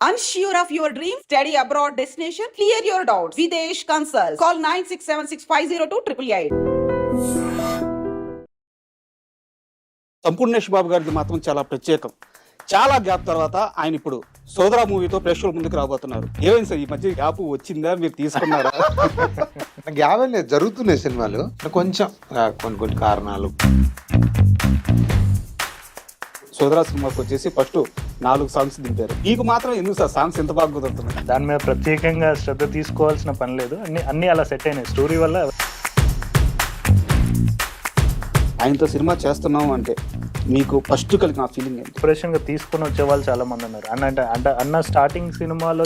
Unsure of your dream? Study abroad destination? Clear your doubts. Videsh Consult. Call 9676502888. Sampoornesh Babu గారిది మాత్రం చాలా ప్రత్యేకం. చాలా గ్యాప్ తర్వాత ఆయన ఇప్పుడు సోదరా మూవీతో ప్రేక్షకుల ముందుకు రాబోతున్నారు. ఏమైంది సార్, ఈ మధ్య గ్యాప్ వచ్చిందా, మీరు తీసుకున్నారా? గ్యాప్ లేదు, జరుగుతున్నాయి సినిమాలు, కొంచెం కొన్ని కారణాలు. సోదరా సినిమాకి వచ్చేసి ఫస్ట్ 4 సాంగ్స్ దింపారు. మీకు మాత్రం ఎందుకు సార్ సాంగ్స్ ఎంత బాగా కుదురుతున్నాయి? దాని మీద ప్రత్యేకంగా శ్రద్ధ తీసుకోవాల్సిన పని లేదు, అన్ని అలా సెట్ అయినాయి స్టోరీ వల్ల. ఆయనతో సినిమా చేస్తున్నాం అంటే మీకు ఫస్ట్ కలిగిన ఫీలింగ్ ఏంటి? ఆపరేషన్గా తీసుకొని వచ్చే వాళ్ళు చాలా మంది ఉన్నారు. అన్న స్టార్టింగ్ సినిమాలో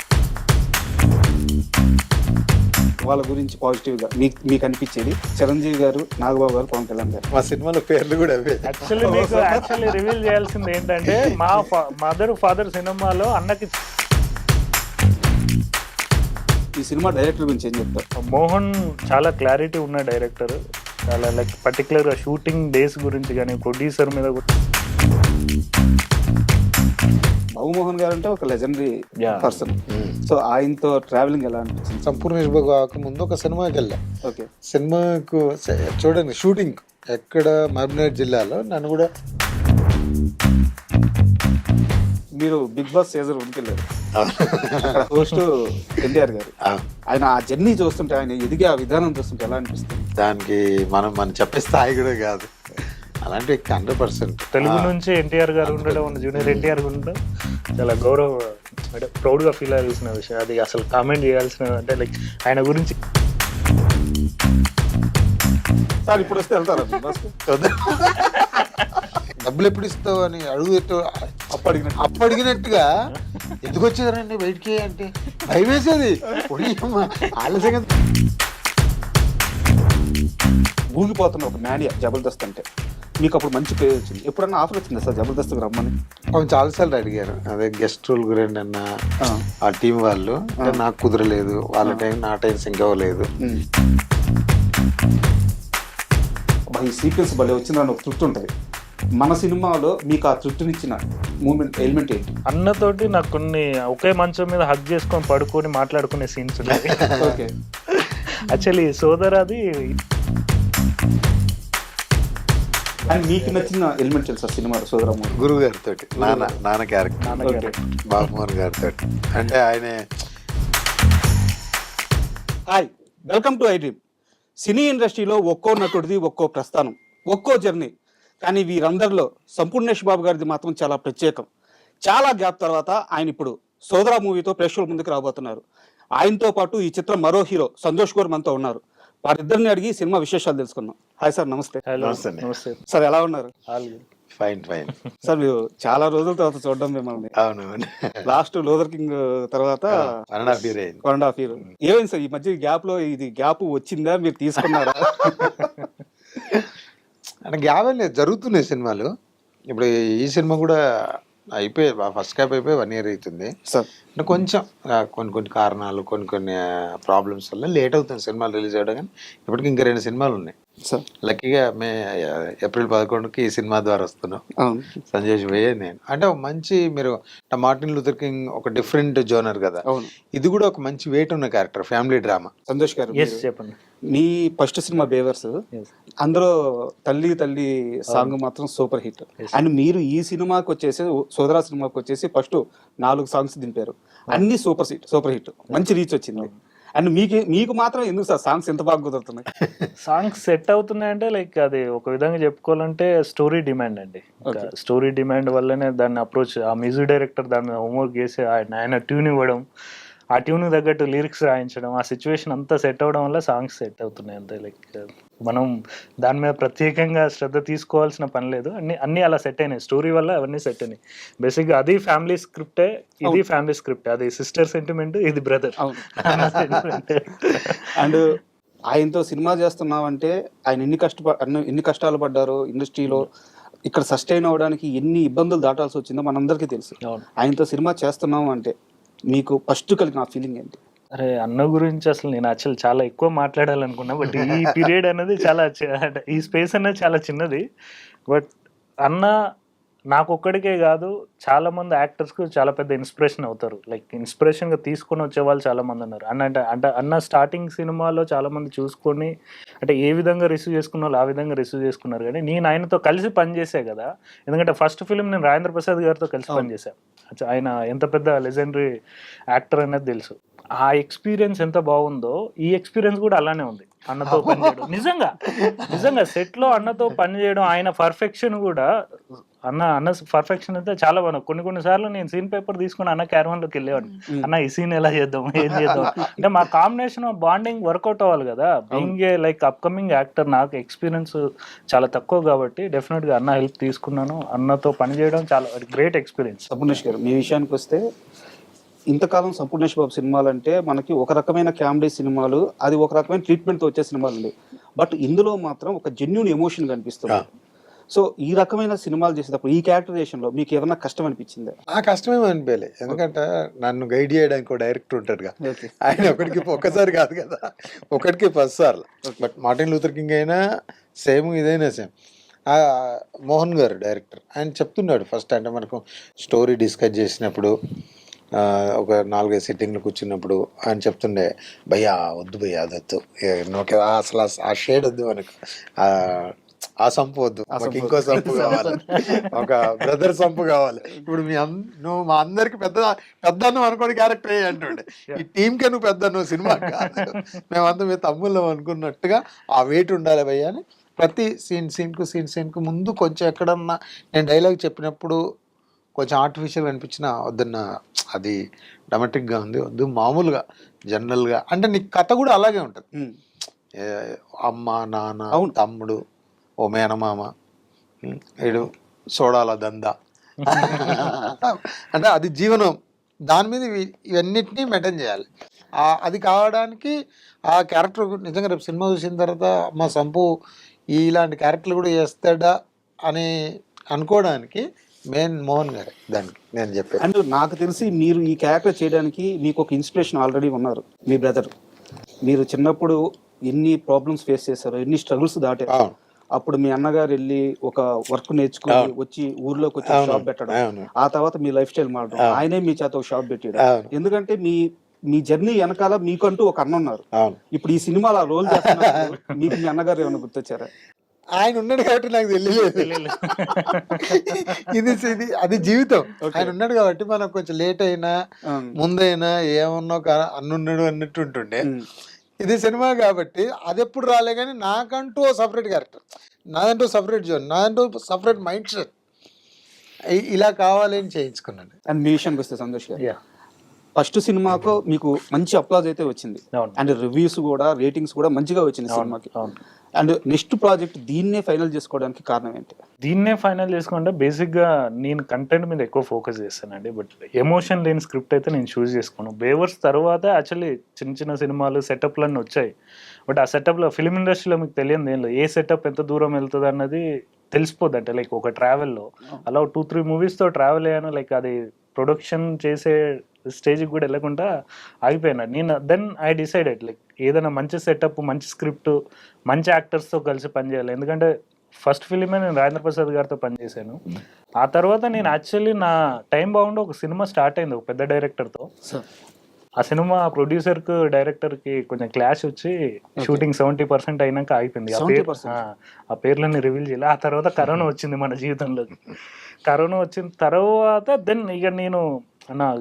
వాళ్ళ గురించి పాజిటివ్గా మీకు అనిపించేది చిరంజీవి గారు, నాగబాబు గారు, పవన్ కళ్యాణ్ గారు. మా సినిమాలో పేర్లు కూడా అవే. యాక్చువల్లీ రివీల్ చేయాల్సింది ఏంటంటే మా మదర్ ఫాదర్ సినిమాలో అన్నకి. ఈ సినిమా డైరెక్టర్ గురించి ఏం చెప్తారు? మోహన్ చాలా క్లారిటీ ఉన్న డైరెక్టర్, చాలా లైక్ పర్టికులర్గా షూటింగ్ డేస్ గురించి కానీ ప్రొడ్యూసర్ మీద కూడా. బాబుమోహన్ గారు అంటే ఒక లెజెండరీ పర్సన్. సో ఆయనతో ట్రావెలింగ్ ఎలా అనిపించింది? సంపూర్ణేష్ బాబు ముందు ఒక సినిమాకి వెళ్ళా. ఓకే, సినిమాకు చూడండి షూటింగ్ ఎక్కడ, మహబూబ్నగర్ జిల్లాలో. నన్ను కూడా మీరు బిగ్ బాస్ సీజన్ 1కి వెళ్ళారు. హోస్ట్ ఎన్టీఆర్ గారు. ఆయన ఆ జర్నీ చూస్తుంటే, ఆయన ఎదిగే ఆ విధానం చూస్తుంటే ఎలా అనిపిస్తుంది? దానికి మనం చెప్పే స్థాయి కూడా కాదు, అలాంటి 100%. తెలుగు నుంచి ఎన్టీఆర్ గారు ఉండడం, జూనియర్ ఎన్టీఆర్ ఉండడం చాలా గౌరవ, అంటే ప్రౌడ్గా ఫీల్ అవ్వాల్సిన విషయం. అది అసలు కామెంట్ చేయాల్సిన, అంటే లైక్ ఆయన గురించి. సార్ ఇప్పుడు వస్తే వెళ్తారా బిగ్ బాస్? డబ్బులు ఎప్పుడు ఇస్తావు అని అప్పడిగినట్టుగా ఎందుకు వచ్చేదారండి బయటికి అంటే భయం వేసేది. ఆలస్యంగా ఊగిపోతున్న ఒక మ్యానియా జబర్దస్త్ అంటే. మీకు అప్పుడు మంచి పేరు వచ్చింది. ఎప్పుడన్నా ఆఫర్ వచ్చిందా సార్ జబర్దస్త్కి రమ్మని? చాలాసార్లు అడిగారు, అదే గెస్ట్ రోల్ గురించి అన్న ఆ టీం వాళ్ళు. నాకు కుదరలేదు, వాళ్ళ టైం నా టైం సింక్ అవ్వలేదు. ఈ సీక్వెన్స్ భలే వచ్చిందని ఒక తృప్తి ఉంటుంది. మన సినిమాలో మీకు ఆ తృప్తినిచ్చిన మూమెంట్ ఎలిమెంట్ ఏంటి? అన్నతోటి నాకు కొన్ని ఒకే మంచం మీద హగ్ చేసుకొని పడుకొని మాట్లాడుకునే సీన్స్ ఉన్నాయి. Okay, actually సోదరాది. అండ్ మీకు నచ్చిన ఎలిమెంట్ తెలుసా సినిమాలో సోదరా? గురువు గారితో, నాన్న క్యారెక్టర్, బాబుమోహన్ గారితో. అంటే ఆయనే. Hi, welcome to I dream. Cine ఇండస్ట్రీలో ఒక్కో నటుడిది ఒక్కో ప్రస్థానం, ఒక్కో జర్నీ. కానీ వీరందరిలో సంపూర్ణేష్ బాబు గారిది మాత్రం చాలా ప్రత్యేకం. చాలా గ్యాప్ తర్వాత ఆయన ఇప్పుడు సోదరా మూవీతో ప్రేక్షకుల ముందుకు రాబోతున్నారు. ఆయనతో పాటు ఈ చిత్రం మరో హీరో సంతోష్ గౌర్ మనతో ఉన్నారు. వారిద్దరిని అడిగి సినిమా విశేషాలు తెలుసుకుందాం. హాయ్ సార్, నమస్తే. నమస్తే సార్, ఎలా ఉన్నారు? ఫైన్. సార్, మీరు చాలా రోజుల తర్వాత చూడడం మిమ్మల్ని. అవును, లాస్ట్ లూథర్ కింగ్ తర్వాత 1.5 year. ఏమైంది సార్, ఈ మధ్య గ్యాప్ లో ఇది గ్యాప్ వచ్చిందా, మీరు తీసుకున్నారా? అంటే గ్యాప్ లేదు, జరుగుతున్నాయి సినిమాలు. ఇప్పుడు ఈ సినిమా కూడా అయిపోయి ఫస్ట్ క్యాప్ అయిపోయి 1 year అవుతుంది సార్. అంటే కొంచెం కొన్ని కారణాలు, కొన్ని ప్రాబ్లమ్స్ వల్ల లేట్ అవుతుంది సినిమాలు రిలీజ్ అవ్వడం. కానీ ఇప్పటికి ఇంకా 2 సినిమాలు ఉన్నాయి సార్. లక్కీగా ఏప్రిల్ 11కి ఈ సినిమా ద్వారా వస్తున్నాం. సంజయ్ భయ్య నేను. అంటే ఒక మంచి, మీరు మార్టిన్ లూథర్ కింగ్ ఒక డిఫరెంట్ జోనర్ కదా, ఇది కూడా ఒక మంచి వెయిట్ ఉన్న క్యారెక్టర్, ఫ్యామిలీ డ్రామా. సంతోష్ గారు, చెప్పండి. మీ ఫస్ట్ సినిమా బేవర్స్, అందులో తల్లి తల్లి సాంగ్ మాత్రం సూపర్ హిట్. అండ్ మీరు ఈ సినిమాకి వచ్చేసి, సోదరా సినిమాకి వచ్చేసి ఫస్ట్ 4 సాంగ్స్ దింపారు. అన్ని సూపర్ హిట్, మంచి రీచ్ వచ్చింది. అండ్ మీకు మాత్రం ఎందుకు సార్ సాంగ్స్ ఎంత బాగా కుదురుతున్నాయి? సాంగ్స్ సెట్ అవుతున్నాయంటే లైక్ అది ఒక విధంగా చెప్పుకోవాలంటే స్టోరీ డిమాండ్ అండి. స్టోరీ డిమాండ్ వల్లనే దాన్ని అప్రోచ్, ఆ మ్యూజిక్ డైరెక్టర్ దాన్ని హోంవర్క్ చేసి ఆయన ట్యూన్ ఇవ్వడం, ఆ ట్యూన్ తగ్గట్టు లిరిక్స్ రాయించడం, ఆ సిచ్యువేషన్ అంతా సెట్ అవ్వడం వల్ల సాంగ్స్ సెట్ అవుతున్నాయి అంతే. లైక్ మనం దాని మీద ప్రత్యేకంగా శ్రద్ధ తీసుకోవాల్సిన పని లేదు, అన్ని అలా సెట్ అయినాయి స్టోరీ వల్ల, అవన్నీ సెట్ అయినాయి. బేసిక్గా అది ఫ్యామిలీ స్క్రిప్టే, ఇది ఫ్యామిలీ స్క్రిప్ట్. అది సిస్టర్ సెంటిమెంట్, ఇది బ్రదర్. అండ్ ఆయనతో సినిమా చేస్తున్నామంటే ఆయన ఎన్ని కష్టాలు పడ్డారో ఇండస్ట్రీలో, ఇక్కడ సస్టైన్ అవ్వడానికి ఎన్ని ఇబ్బందులు దాటాల్సి వచ్చిందో మనందరికీ తెలుసు. ఆయనతో సినిమా చేస్తున్నాం అంటే మీకు ఫస్ట్ కలిగిన ఫీలింగ్ ఏంటి? అరే, అన్న గురించి అసలు నేను యాక్చువల్ చాలా ఎక్కువ మాట్లాడాలనుకున్నా, బట్ ఈ పీరియడ్ అనేది చాలా, ఈ స్పేస్ అనేది చాలా చిన్నది. బట్ అన్న నాకు ఒక్కడికే కాదు, చాలా మంది యాక్టర్స్కి చాలా పెద్ద ఇన్స్పిరేషన్ అవుతారు. లైక్ ఇన్స్పిరేషన్గా తీసుకొని వచ్చే వాళ్ళు చాలా మంది ఉన్నారు. అంటే అన్న స్టార్టింగ్ సినిమాలో చాలా మంది చూసుకొని అంటే ఏ విధంగా రిసీవ్ చేసుకున్న వాళ్ళు ఆ విధంగా రిసీవ్ చేసుకున్నారు. కానీ నేను ఆయనతో కలిసి పనిచేసే కదా, ఎందుకంటే ఫస్ట్ ఫిలిం నేను రాజేంద్ర ప్రసాద్ గారితో కలిసి పనిచేశాను. ఆయన ఎంత పెద్ద లెజెండరీ యాక్టర్ అనేది తెలుసు. ఆ ఎక్స్పీరియన్స్ ఎంత బాగుందో ఈ ఎక్స్పీరియన్స్ కూడా అలానే ఉంది అన్నతో పనిచేయడం. నిజంగా సెట్ లో అన్నతో పనిచేయడం, ఆయన పర్ఫెక్షన్ కూడా అన్న పర్ఫెక్షన్ అయితే చాలా బాగుంది. కొన్ని సార్లు నేను సీన్ పేపర్ తీసుకుని అన్న క్యారవాన్ లోకి వెళ్ళేవాడిని, అన్న ఈ సీన్ ఎలా చేద్దాం, ఏం చేద్దాం అంటే మా కాంబినేషన్ బాండింగ్ వర్కౌట్ అవ్వాలి కదా. Being a like upcoming actor నాకు ఎక్స్పీరియన్స్ చాలా తక్కువ కాబట్టి డెఫినెట్ గా అన్న హెల్ప్ తీసుకున్నాను. అన్నతో పనిచేయడం చాలా గ్రేట్ ఎక్స్పీరియన్స్. సంపూర్ణేష్ గారు, మీ విషయానికి వస్తే ఇంతకాలం సంపూర్ణేష్ బాబు సినిమాలు అంటే మనకి ఒక రకమైన కామెడీ సినిమాలు, అది ఒక రకమైన ట్రీట్మెంట్తో వచ్చే సినిమాలు ఉంది. బట్ ఇందులో మాత్రం ఒక జెన్యూన్ ఎమోషన్ కనిపిస్తుంది. సో ఈ రకమైన సినిమాలు చేసేటప్పుడు ఈ క్యారెక్టరైజేషన్లో మీకు ఏమైనా కష్టం అనిపించిందా? ఆ కష్టమేమో అనిపించలే, ఎందుకంటే నన్ను గైడ్ చేయడానికి ఒక డైరెక్టర్ ఉంటాడుగా, ఆయన ఒక్కసారి కాదు కదా, ఒకటికి 10 సార్లు. బట్ మార్టిన్ లూథర్ కింగ్ అయినా సేమ్, ఇదైనా సేమ్. మోహన్ గారు డైరెక్టర్, ఆయన చెప్తున్నాడు ఫస్ట్, అంటే మనకు స్టోరీ డిస్కస్ చేసినప్పుడు ఒక 4-5 సిట్టింగ్లు కూర్చున్నప్పుడు ఆయన చెప్తుండే, భయ్యా వద్దు భయ్యా అదొద్దు, అసలు ఆ షేడ్ వద్దు మనకు, ఆ సంపు వద్దు, మాకు ఇంకో సంపు కావాలి, ఒక బ్రదర్ సంపు కావాలి. ఇప్పుడు నువ్వు మా అందరికి పెద్ద అనుకోని క్యారెక్టర్ అయ్యి అంటుండే, ఈ టీంకే నువ్వు పెద్ద, నువ్వు సినిమా కాదు, మేమంతా మీ తమ్ముళ్ళం అనుకున్నట్టుగా ఆ వెయిట్ ఉండాలి భయ్యా అని. ప్రతి సీన్కు ముందు కొంచెం ఎక్కడన్నా నేను డైలాగ్ చెప్పినప్పుడు కొంచెం ఆర్టిఫిషియల్ అనిపించిన వద్దన్న, అది డ్రామాటిక్గా ఉంది, వద్దు మామూలుగా జనరల్గా, అంటే నీ కథ కూడా అలాగే ఉంటుంది. అమ్మ నాన్న తమ్ముడు ఓ మేనమామ ఏడు సోడాల దందా అంటే అది జీవనం, దాని మీద ఇవన్నిటినీ మెయింటైన్ చేయాలి. అది కావడానికి ఆ క్యారెక్టర్ నిజంగా రేపు సినిమా చూసిన తర్వాత మా సంపు ఇలాంటి క్యారెక్టర్లు కూడా చేస్తాడా అని అనుకోవడానికి మెయిన్ మోహన్ గారే దానికి నేను చెప్పాను. అండ్ నాకు తెలిసి మీరు ఈ క్యారెక్టర్ చేయడానికి మీకు ఒక ఇన్స్పిరేషన్ ఆల్రెడీ ఉన్నారు, మీ బ్రదర్. మీరు చిన్నప్పుడు ఎన్ని ప్రాబ్లమ్స్ ఫేస్ చేశారు, ఎన్ని స్ట్రగుల్స్ దాటారు. అప్పుడు మీ అన్నగారు వెళ్ళి ఒక వర్క్ నేర్చుకుని వచ్చి ఊర్లోకి వచ్చి షాప్ పెట్టడం, ఆ తర్వాత మీ లైఫ్ స్టైల్ మారడం, ఆయనే మీ చేత ఒక షాప్ పెట్టాడు. ఎందుకంటే మీ జర్నీ వెనకాల మీకంటూ ఒక అన్న ఉన్నారు. ఇప్పుడు ఈ సినిమాలో ఆ రోల్ చేస్తున్నారు, మీకు మీ అన్నగారు ఏమైనా గుర్తొచ్చారా? ఆయన ఉన్నాడు కాబట్టి నాకు తెలియలేదు, ఇది అది జీవితం. ఆయన ఉన్నాడు కాబట్టి మనకు కొంచెం లేట్ అయినా ముందైనా ఏమన్నా అన్నున్నాడు అన్నట్టు ఉంటుండే. ఇది సినిమా కాబట్టి అది ఎప్పుడు రాలే, కానీ నాకంటూ సపరేట్ క్యారెక్టర్, నాదంటూ సపరేట్ జోన్, నాదంటూ సపరేట్ మైండ్ సెట్, ఇలా కావాలి అని చేయించుకున్నాను. అండ్ మీ విషయానికి వస్తే సంతోష్ గారు, ఫస్ట్ సినిమాకు మీకు మంచి అప్లాజ్ అయితే వచ్చింది, అండ్ రివ్యూస్ కూడా రేటింగ్స్ కూడా మంచిగా వచ్చింది సినిమాకి. అండ్ నెక్స్ట్ ప్రాజెక్ట్ దీన్నే ఫైనల్ చేసుకోవడానికి కారణం ఏంటి? దీన్నే ఫైనల్ చేసుకుంటే బేసిక్గా నేను కంటెంట్ మీద ఎక్కువ ఫోకస్ చేస్తానండి. బట్ ఎమోషన్ లేని స్క్రిప్ట్ అయితే నేను చూస్ చేసుకోను. బేవర్స్ తర్వాత యాక్చువల్లీ చిన్న సినిమాలు సెటప్లన్నీ వచ్చాయి. బట్ ఆ సెటప్లో ఫిలిం ఇండస్ట్రీలో మీకు తెలియదు ఏం లేదు, ఏ సెటప్ ఎంత దూరం వెళ్తుంది అన్నది తెలిసిపోద్ది. అంటే లైక్ ఒక ట్రావెల్లో అలా 2-3 మూవీస్తో ట్రావెల్ అయ్యాను. లైక్ అది ప్రొడక్షన్ చేసే స్టేజ్కి కూడా వెళ్ళకుండా ఆగిపోయినా. నేను దెన్ ఐ డిసైడెడ్ లైక్ ఏదైనా మంచి సెటప్, మంచి స్క్రిప్ట్, మంచి యాక్టర్స్తో కలిసి పనిచేయాలి. ఎందుకంటే ఫస్ట్ ఫిలిమే నేను రాజేంద్ర ప్రసాద్ గారితో పనిచేశాను. ఆ తర్వాత నేను యాక్చువల్లీ నా టైం బాగుండి ఒక సినిమా స్టార్ట్ అయింది ఒక పెద్ద డైరెక్టర్తో. ఆ సినిమా ప్రొడ్యూసర్కి డైరెక్టర్కి కొంచెం క్లాష్ వచ్చి షూటింగ్ 70% అయినాక ఆగిపోయింది. ఆ పేర్లన్నీ రివీల్ చేయాలి. ఆ తర్వాత కరోనా వచ్చింది మన జీవితంలోకి. కరోనా వచ్చిన తర్వాత దెన్ ఇక నేను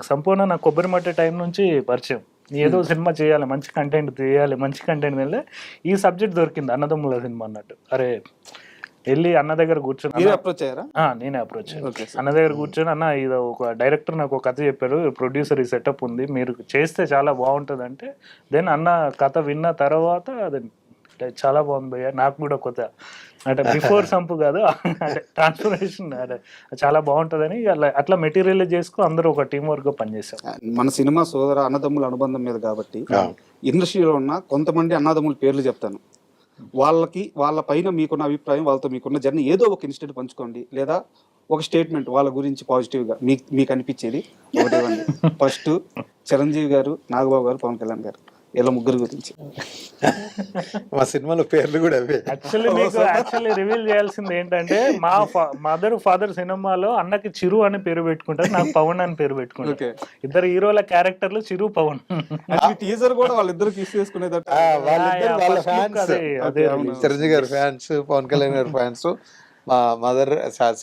సంపూర్ణ నా కొబ్బరి మట్టి టైం నుంచి పరిచయం, ఏదో సినిమా చేయాలి, మంచి కంటెంట్ తీయాలి, మంచి కంటెంట్ వెళ్ళి ఈ సబ్జెక్ట్ దొరికింది అన్నదమ్ముల సినిమా అన్నట్టు. అరే వెళ్ళి అన్న దగ్గర కూర్చొని నేనే అప్రోచ్ అన్న దగ్గర కూర్చొని, అన్న ఇది ఒక డైరెక్టర్ నాకు ఒక కథ చెప్పారు, ప్రొడ్యూసర్ ఈ సెటప్ ఉంది, మీరు చేస్తే చాలా బాగుంటుంది అంటే, దెన్ అన్న కథ విన్న తర్వాత అది చాలా బాగుంది భయ్య, నాకు కూడా కొత్త అంటే బిఫోర్ సంపు కాదు అంటే ట్రాన్స్ఫర్మేషన్ చాలా బాగుంటుందని అట్లా మెటీరియల్ చేసుకో అందరూ ఒక టీం వర్క్ పనిచేశారు. మన సినిమా సోదర అన్నదమ్ముల అనుబంధం మీద కాబట్టి ఇండస్ట్రీలో ఉన్న కొంతమంది అన్నదమ్ముల పేర్లు చెప్తాను. వాళ్ళ పైన మీకున్న అభిప్రాయం, వాళ్ళతో మీకున్న జర్నీ ఏదో ఒక ఇన్సిడెంట్ పంచుకోండి, లేదా ఒక స్టేట్మెంట్ వాళ్ళ గురించి పాజిటివ్గా మీకు అనిపించేది ఒకటి. ఫస్ట్ చిరంజీవి గారు, నాగబాబు గారు, పవన్ కళ్యాణ్ గారు. ఇలా ముగ్గురు గురించి. మా సినిమాలో పేర్లు కూడా అవే. యాక్చువల్లీ రివీల్ చేయాల్సింది ఏంటంటే మా మదర్ ఫాదర్ సినిమాలో అన్నకి చిరు అని పేరు పెట్టుకుంటారు, నాకు పవన్ అని పేరు పెట్టుకుంటారు. ఇద్దరు హీరోల క్యారెక్టర్లు చిరు పవన్. టీజర్ కూడా వాళ్ళిద్దరు కిస్ చేసుకునేదట. వాళ్ళిద్దరు వాళ్ళ ఫ్యాన్స్, చిరంజీవి గారి ఫ్యాన్స్, పవన్ కళ్యాణ్ గారి ఫ్యాన్స్. మా మదర్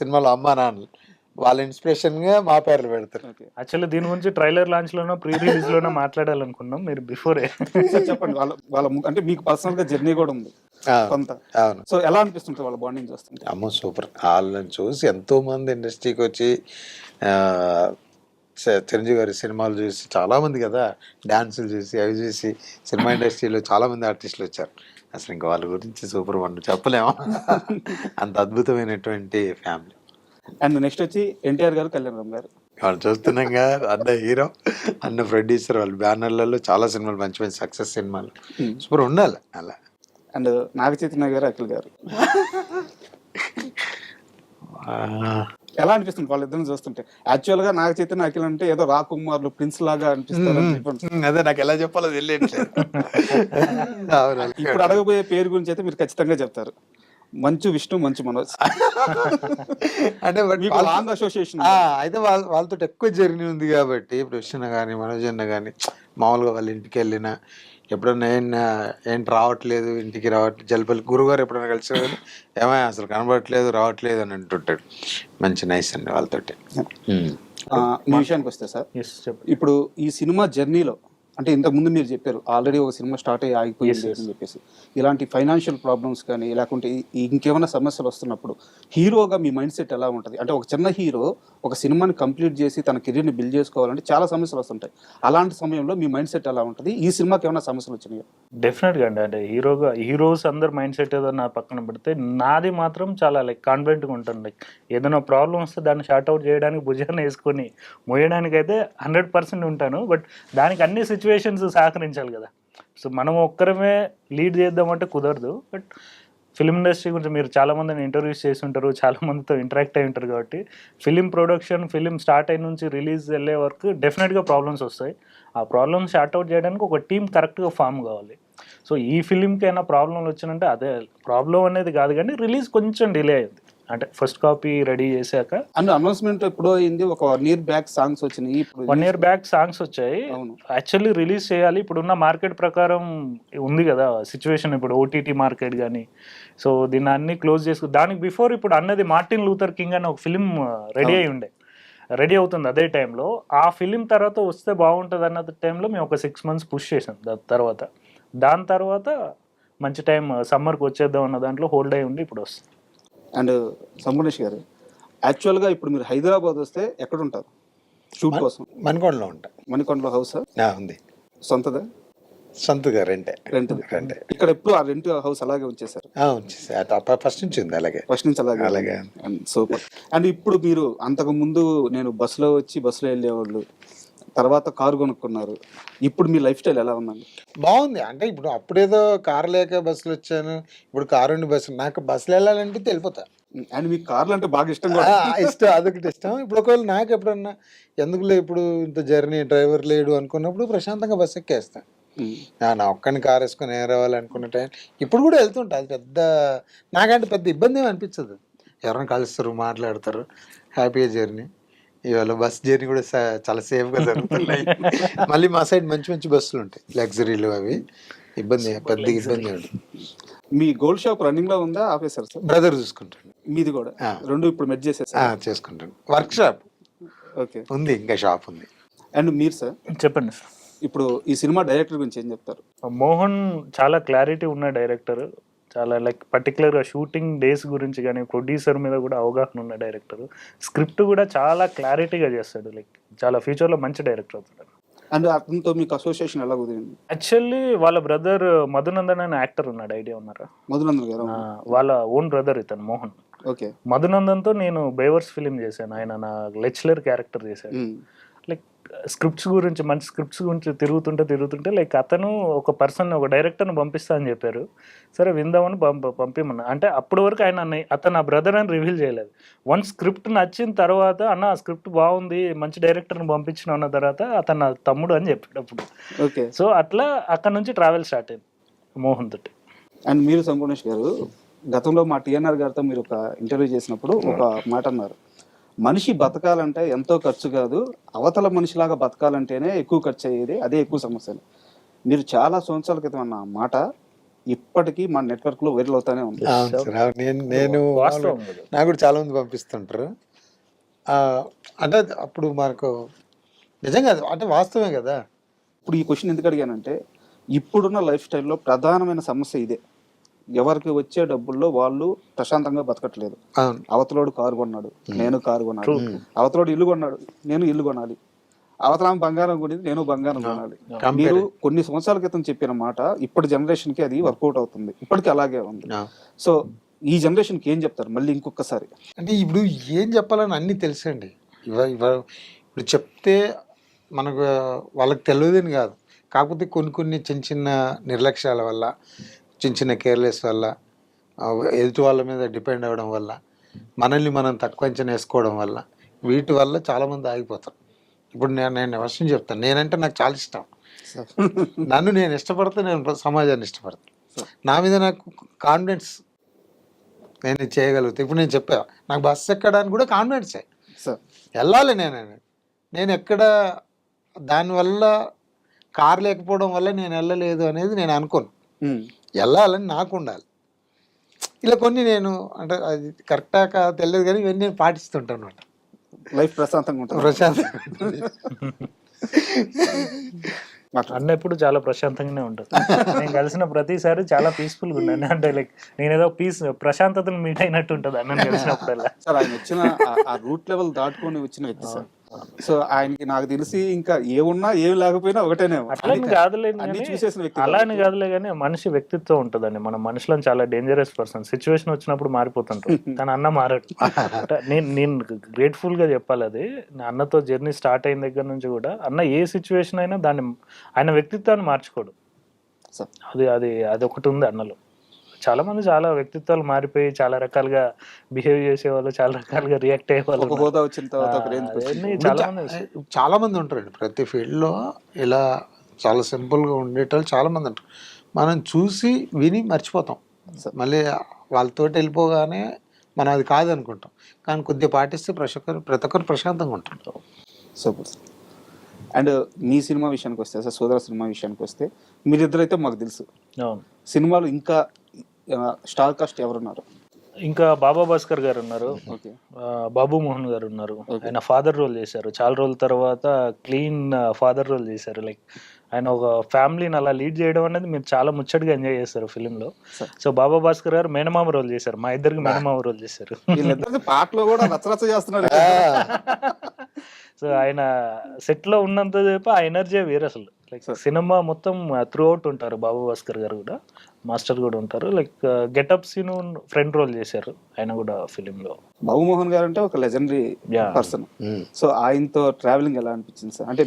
సినిమాలో అమ్మా నాన్న వాళ్ళ ఇన్స్పిరేషన్ గా మా పేర్లు పెడతారు. యాక్చువల్లీ దీని గురించి ట్రైలర్ లాంచ్ లోనో ప్రీ రిలీజ్ లోనో మాట్లాడాలనుకున్నాం, మీరు బిఫోరే చెప్పండి. వాళ్ళ అంటే మీకు పర్సనల్ గా జర్నీ కూడా ఉంది కొంత. అవును. సో ఎలా అనిపిస్తుంటుంది వాళ్ళ బాండింగ్ చూస్తుంటే? అమ్మో సూపర్. వాళ్ళని చూసి ఎంతో మంది ఇండస్ట్రీకి వచ్చి చిరంజీవి గారి సినిమాలు చూసి చాలా మంది కదా, డాన్సులు చూసి అవి చూసి సినిమా ఇండస్ట్రీలో చాలా మంది ఆర్టిస్టులు వచ్చారు. అసలు ఇంకా వాళ్ళ గురించి సూపర్ వన్ చెప్పలేము. అంత అద్భుతమైనటువంటి ఫ్యామిలీ. అండ్ నెక్స్ట్ వచ్చి ఎన్టీఆర్ గారు, కళ్యాణ్ రామ్ గారు. వాళ్ళు చూస్తున్నాం కదా, అన్న హీరో, అన్న ప్రొడ్యూసర్. వాళ్ళ బ్యానర్లలో చాలా సినిమాలు మంచి మంచి సక్సెస్ సినిమాలు సూపర్ ఉండాలి అలా. అండ్ నాగ చైతన్య గారు, అఖిల్ గారు. ఎలా అనిపిస్తుంది వాళ్ళిద్దరిని చూస్తుంటే? యాక్చువల్ గా నాగ చైతన్య, అఖిల్ అంటే ఏదో రాకుమార్లు, ప్రిన్స్ లాగా అనిపిస్తారు. అదే నాకు ఎలా చెప్పాలో తెలియట్లేదు. ఇప్పుడు అడగబోయే పేరు గురించి అయితే మీరు ఖచ్చితంగా చెప్తారు. మంచు విష్ణు, మంచు మనోజ్. అంటే లాంగ్ అసోసియేషన్. అయితే వాళ్ళతో ఎక్కువ జర్నీ ఉంది కాబట్టి, ఇప్పుడు విష్ణు కానీ మనోజ్ అన్న కానీ మామూలుగా వాళ్ళ ఇంటికి వెళ్ళినా ఎప్పుడన్నా ఏంటి రావట్లేదు, ఇంటికి రావట్లేదు, జలపల్లి గురుగారు ఎప్పుడైనా కలిసి ఏమైనా అసలు కనబడట్లేదు, రావట్లేదు అని అంటుంటాడు. మంచి నైస్ అండి వాళ్ళతోటి. మీ విషయానికి వస్తే సార్, ఇప్పుడు ఈ సినిమా జర్నీలో అంటే ఇంతకు ముందు మీరు చెప్పారు ఆల్రెడీ ఒక సినిమా స్టార్ట్ అయ్యి ఆగిపోయింది అని చెప్పేసి, ఇలాంటి ఫైనాన్షియల్ ప్రాబ్లమ్స్ కానీ లేకుంటే ఇంకేమైనా సమస్యలు వస్తున్నప్పుడు హీరోగా మీ మైండ్ సెట్ ఎలా ఉంటుంది? అంటే ఒక చిన్న హీరో ఒక సినిమాని కంప్లీట్ చేసి తన కెరీర్ని బిల్డ్ చేసుకోవాలంటే చాలా సమస్యలు వస్తుంటాయి. అలాంటి సమయంలో మీ మైండ్ సెట్ ఎలా ఉంటుంది? ఈ సినిమాకి ఏమైనా సమస్యలు వచ్చినాయా? డెఫినెట్గా అండి. అంటే హీరోస్ అందరు మైండ్ సెట్ ఏదన్నా పక్కన పెడితే నాది మాత్రం చాలా కాన్ఫిడెంట్గా ఉంటాను. ఏదైనా ప్రాబ్లం వస్తే దాన్ని షార్ట్ అవుట్ చేయడానికి భుజాన్ని వేసుకొని మోయడానికి అయితే 100% ఉంటాను. బట్ దానికి అన్ని సిచ్యువేషన్స్ సహకరించాలి కదా. సో మనం ఒక్కరమే లీడ్ చేద్దామంటే కుదరదు. బట్ ఫిలిం ఇండస్ట్రీ గురించి మీరు చాలామందిని ఇంటర్వ్యూస్ చేసి ఉంటారు, చాలామందితో ఇంటరాక్ట్ అయి ఉంటారు కాబట్టి ఫిలిం ప్రొడక్షన్, ఫిలిం స్టార్ట్ అయిన నుంచి రిలీజ్ వెళ్ళే వరకు డెఫినెట్గా ప్రాబ్లమ్స్ వస్తాయి. ఆ ప్రాబ్లమ్స్ షార్ట్ అవుట్ చేయడానికి ఒక టీం కరెక్ట్గా ఫామ్ కావాలి. సో ఈ ఫిలింకి అయినా ప్రాబ్లంలు వచ్చినంటే అదే ప్రాబ్లం అనేది కాదు, కానీ రిలీజ్ కొంచెం డిలే అయింది. అంటే ఫస్ట్ కాపీ రెడీ చేశాక అనౌన్స్మెంట్ ఎప్పుడో అయింది. ఒక 1 year బ్యాక్ సాంగ్స్ వచ్చినాయి. 1 year బ్యాక్ సాంగ్స్ వచ్చాయి. యాక్చువల్లీ రిలీజ్ చేయాలి. ఇప్పుడున్న మార్కెట్ ప్రకారం ఉంది కదా సిచ్యువేషన్, ఇప్పుడు ఓటీటీ మార్కెట్ కానీ. సో దీన్ని అన్ని క్లోజ్ చేసుకు దానికి బిఫోర్ ఇప్పుడు అన్నది మార్టిన్ లూథర్ కింగ్ అని ఒక ఫిలిం రెడీ అవుతుంది అదే టైంలో. ఆ ఫిలిం తర్వాత వస్తే బాగుంటుంది అన్న టైంలో మేము ఒక 6 months పుష్ చేసాం. దాని తర్వాత మంచి టైం సమ్మర్కి వచ్చేద్దాం అన్న దాంట్లో హోల్డ్ అయి ఉండి ఇప్పుడు వస్తుంది. అండ్ సంపూర్ణేష్ గారు, యాక్చువల్గా ఇప్పుడు మీరు హైదరాబాద్ వస్తే ఎక్కడ ఉంటారు షూట్ కోసం? మణికొండలో ఉంటా. మణికొండలో హౌస్ ఉంది. సొంతదా? సొంతగా రెంటే. ఇక్కడ ఎప్పుడు ఆ రెంట్ హౌస్ అలాగే ఉంచేసారు? ఫస్ట్ నుంచి ఉంది అలాగే. ఫస్ట్ నుంచి అలాగే. సూపర్. అండ్ ఇప్పుడు మీరు అంతకు ముందు నేను బస్సులో వెళ్ళేవాళ్ళు, తర్వాత కారు కొనుక్కున్నారు. ఇప్పుడు మీ లైఫ్ స్టైల్ ఎలా ఉందండి? బాగుంది. అంటే ఇప్పుడు అప్పుడేదో కారు లేక బస్సులు వచ్చాను, ఇప్పుడు కారు ఉండి బస్సు. నాకు బస్సులు వెళ్ళాలంటే వెళ్ళిపోతా. అండ్ మీకు కార్లు అంటే బాగా ఇష్టం? ఇష్టం, అదొకటి ఇష్టం. ఇప్పుడు ఒకవేళ నాకు ఎప్పుడన్నా ఎందుకులే ఇప్పుడు ఇంత జర్నీ, డ్రైవర్ లేడు అనుకున్నప్పుడు ప్రశాంతంగా బస్సు ఎక్కేస్తాను. నా ఒక్కని కారు వేసుకొని రావాలనుకున్న టైం ఇప్పుడు కూడా వెళ్తుంటా. అది నాకంటే పెద్ద ఇబ్బంది ఏమి అనిపించదు. ఎవరైనా కలుస్తారు, మాట్లాడతారు, హ్యాపీగా జర్నీ. ఇవాళ బస్ జర్నీ కూడా చాలా సేఫ్గా జరుగుతున్నాయి. మళ్ళీ మా సైడ్ మంచి మంచి బస్సులు ఉంటాయి, లగ్జరీలు. అవి పెద్ద ఇబ్బంది ఉంటుంది. మీ గోల్డ్ షాప్ రన్నింగ్ లో ఉందా, ఆఫీసర్ సార్? బ్రదర్ చూసుకుంటాడు. మీది కూడా రెండు ఇప్పుడు మెర్జ్ చేసేసారు? చేసుకుంటాను. వర్క్ షాప్ ఉంది, ఇంకా షాప్ ఉంది. అండ్ మీరు సార్ చెప్పండి సార్. ఇప్పుడు ఈ సినిమా డైరెక్టర్ గురించి ఏం చెప్తారు? మోహన్ చాలా క్లారిటీ ఉన్న డైరెక్టర్. చాలా పర్టికులర్గా షూటింగ్ డేస్ గురించి కానీ ప్రొడ్యూసర్ మీద కూడా అవగాహన ఉన్న డైరెక్టర్. స్క్రిప్ట్ కూడా చాలా క్లారిటీగా చేస్తాడు. చాలా ఫ్యూచర్లో మంచి డైరెక్టర్ అవుతాడు. అండ్ అతనితో మీకు అసోసియేషన్ ఎలా కుదిరింది? యాక్చువల్లీ వాళ్ళ బ్రదర్ మధునందన్ అనే యాక్టర్ ఉన్నాడు, ఐడియా ఉన్నారా? మధునందన్ గారు వాళ్ళ ఓన్ బ్రదర్ ఇతను మోహన్. మధునందన్తో నేను బేవర్స్ ఫిలిం చేశాను. ఆయన నా లెక్చరర్ క్యారెక్టర్ చేశాడు. స్క్రిప్ట్స్ గురించి, మంచి స్క్రిప్ట్స్ గురించి తిరుగుతుంటే లైక్ అతను ఒక పర్సన్, ఒక డైరెక్టర్ని పంపిస్తా అని చెప్పారు. సరే విందామని పంపిమన్నా. అంటే అప్పటి వరకు అతను ఆ బ్రదర్ అని రివీల్ చేయలేదు. వన్ స్క్రిప్ట్ నచ్చిన తర్వాత, అన్న ఆ స్క్రిప్ట్ బాగుంది, మంచి డైరెక్టర్ని పంపించిన అన్న తర్వాత అతను నా తమ్ముడు అని చెప్పాడు అప్పుడు. ఓకే. సో అట్లా అక్కడ నుంచి ట్రావెల్ స్టార్ట్ అయింది మోహన్ తోటి. అండ్ మీరు సంపూర్ణేష్ గారు గతంలో మా టిఎన్ఆర్ గారితో మీరు ఒక ఇంటర్వ్యూ చేసినప్పుడు ఒక మాట అన్నారు, మనిషి బతకాలంటే ఎంతో ఖర్చు కాదు, అవతల మనిషిలాగా బతకాలంటేనే ఎక్కువ ఖర్చు అయ్యేది, అదే ఎక్కువ సమస్యలు. మీరు చాలా సంవత్సరాల క్రితం అన్న మాట ఇప్పటికీ మా నెట్వర్క్ లో వైరల్ అవుతానే ఉంది. నేను నాకు కూడా చాలా మంది పంపిస్తుంటారు. అంటే అప్పుడు మనకు నిజంగా అంటే వాస్తవమే కదా. ఇప్పుడు ఈ క్వశ్చన్ ఎందుకు అడిగానంటే, ఇప్పుడున్న లైఫ్ స్టైల్లో ప్రధానమైన సమస్య ఇదే. ఎవరికి వచ్చే డబ్బుల్లో వాళ్ళు ప్రశాంతంగా బతకట్లేదు. అవతలోడు కారు కొన్నాడు, నేను కారు కొన్నాడు. అవతలోడు ఇల్లు కొన్నాడు, నేను ఇల్లు కొనాలి. అవతల బంగారం కొనేది, నేను బంగారం కొనాలి. మీరు కొన్ని సంవత్సరాల క్రితం చెప్పిన మాట ఇప్పటి జనరేషన్ కి అది వర్కౌట్ అవుతుంది, ఇప్పటికీ అలాగే ఉంది. సో ఈ జనరేషన్ కి ఏం చెప్తారు మళ్ళీ ఇంకొకసారి? అంటే ఇప్పుడు ఏం చెప్పాలని అన్ని తెలుసండి. ఇప్పుడు చెప్తే మనకు వాళ్ళకి తెలియదని కాదు, కాకపోతే కొన్ని చిన్న చిన్న నిర్లక్ష్యాల వల్ల, చిన్న కేర్లెస్ వల్ల, ఎదుటి వాళ్ళ మీద డిపెండ్ అవ్వడం వల్ల, మనల్ని మనం తక్కువ అంచనా వేసుకోవడం వల్ల, వీటి వల్ల చాలామంది ఆగిపోతారు. ఇప్పుడు నేను అవసరం చెప్తాను, నేనంటే నాకు చాలా ఇష్టం. నన్ను నేను ఇష్టపడితే నేను సమాజాన్ని ఇష్టపడతాను. నా మీద నాకు కాన్ఫిడెన్స్, నేను చేయగలుగుతాను. ఇప్పుడు నేను చెప్పా, నాకు బస్సు ఎక్కడానికి కూడా కాన్ఫిడెన్సే. వెళ్ళాలి నేను ఎక్కడ దానివల్ల కారు లేకపోవడం వల్ల నేను వెళ్ళలేదు అనేది నేను అనుకోను. వెళ్ళాలని నాకు ఉండాలి. ఇలా కొన్ని నేను అంటే అది కరెక్టా కాదు తెలియదు కానీ ఇవన్నీ నేను పాటిస్తుంటాను అనమాట. లైఫ్ ప్రశాంతంగా ఉంటుంది. అన్నప్పుడు చాలా ప్రశాంతంగానే ఉంటుంది. నేను కలిసిన ప్రతిసారి చాలా పీస్ఫుల్గా ఉన్నాను. అంటే లైక్ నేనేదో ప్రశాంతతను మీట్ అయినట్టు ఉంటుంది అన్నని కలిసినప్పుడల్లా. సార్ ఆయన వచ్చిన ఆ రూట్ లెవెల్ దాటుకొని వచ్చిన వ్యక్తి సార్. సో ఆయనకి నాకు తెలిసి ఇంకా ఏమున్నా ఏమి లేకపోయినా ఒకటేనే. అట్లని కాదులే, చూసేసిన వ్యక్తి అలా అని కాదులే కానీ మనిషి వ్యక్తిత్వం ఉంటుందండి. మన మనుషులను చాలా డేంజరస్ పర్సన్. సిచ్యువేషన్ వచ్చినప్పుడు మారిపోతుంటాం, కానీ అన్న మారాడు. నేను గ్రేట్ఫుల్ గా చెప్పాలి. అది నా అన్నతో జర్నీ స్టార్ట్ అయిన దగ్గర నుంచి కూడా అన్న ఏ సిచ్యువేషన్ అయినా దాన్ని ఆయన వ్యక్తిత్వాన్ని మార్చుకోడు. అది ఒకటి ఉంది అన్నలో. చాలా మంది చాలా వ్యక్తిత్వాలు మారిపోయి చాలా రకాలుగా బిహేవ్ చేసేవాళ్ళు, చాలా రకాలుగా రియాక్ట్ అయ్యేవాళ్ళు. చాలా మంది ఉంటారండి ప్రతి ఫీల్డ్ లో. ఇలా చాలా సింపుల్ గా ఉండేటోళ్ళు చాలా మంది ఉంటారు. మనం చూసి విని మర్చిపోతాం, మళ్ళీ వాళ్ళతోటి వెళ్ళిపోగానే మనం అది కాదనుకుంటాం. కానీ కొద్దిగా పాటిస్తే ప్రతి ఒక్కరు ప్రశాంతంగా ఉంటారు. సూపర్. అండ్ మీ సినిమా విషయానికి వస్తే సార్, సోదర సినిమా విషయానికి వస్తే మీరిద్దరైతే మాకు తెలుసు. సినిమాలు ఇంకా స్టార్ కాస్ట్ ఎవరున్నారు? ఇంకా బాబా భాస్కర్ గారు ఉన్నారు, బాబు మోహన్ గారు ఉన్నారు. ఆయన ఫాదర్ రోల్ చేశారు. చాలా రోజుల తర్వాత క్లీన్ ఫాదర్ రోల్ చేశారు. లైక్ ఆయన ఒక ఫ్యామిలీని అలా లీడ్ చేయడం అనేది మీరు చాలా ముచ్చటగా ఎంజాయ్ చేస్తారు ఫిలిం లో. సో బాబా భాస్కర్ గారు మేనమామ రోల్ చేశారు, మా ఇద్దరికి మేనమామ రోల్ చేశారు. పాటలో కూడా రచరచ చేస్తున్నారు. సో ఆయన సెట్ లో ఉన్నంత సేపు ఆ ఎనర్జీ వేరు అసలు. లైక్ సినిమా మొత్తం త్రూ అవుట్ ఉంటారు. బాబు భాస్కర్ గారు కూడా మాస్టర్ కూడా ఉంటారు. Like getup scene front role చేశారు ఆయన కూడా ఫిలిం లో. బాబు మోహన్ గారు అంటే ఒక లెజెండరీ పర్సన్. సో ఆయనతో ట్రావెలింగ్ ఎలా అనిపించింది సార్? అంటే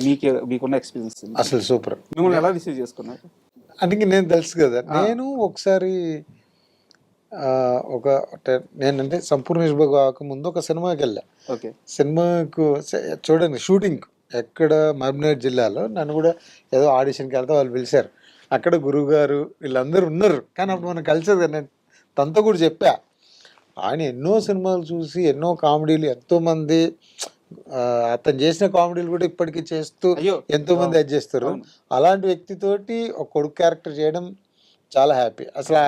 మీకున్న ఎక్స్పీరియన్స్ అసలు సూపర్. మిమ్మల్ని ఎలా రిసీవ్ చేసుకున్నారు? అంటే నేను తెలుసు కదా, నేను ఒకసారి నేనంటే సంపూర్ణేష్ బాబు కాకముందు ఒక సినిమాకి వెళ్ళా. సినిమాకు చూడండి షూటింగ్ ఎక్కడ మహబూబ్నగర్ జిల్లాలో. నన్ను కూడా ఏదో ఆడిషన్కి వెళ్తే వాళ్ళు పిలిచారు. అక్కడ గురువు గారు వీళ్ళందరూ ఉన్నారు. కానీ అప్పుడు మనం కలిసేది నేను తనతో కూడా చెప్పా, ఆయన ఎన్నో సినిమాలు చూసి ఎన్నో కామెడీలు, ఎంతోమంది అతను చేసిన కామెడీలు కూడా ఇప్పటికీ చేస్తూ ఎంతోమంది అది చేస్తారు. అలాంటి వ్యక్తితోటి ఒక కొడుకు క్యారెక్టర్ చేయడం చాలా హ్యాపీ. అసలు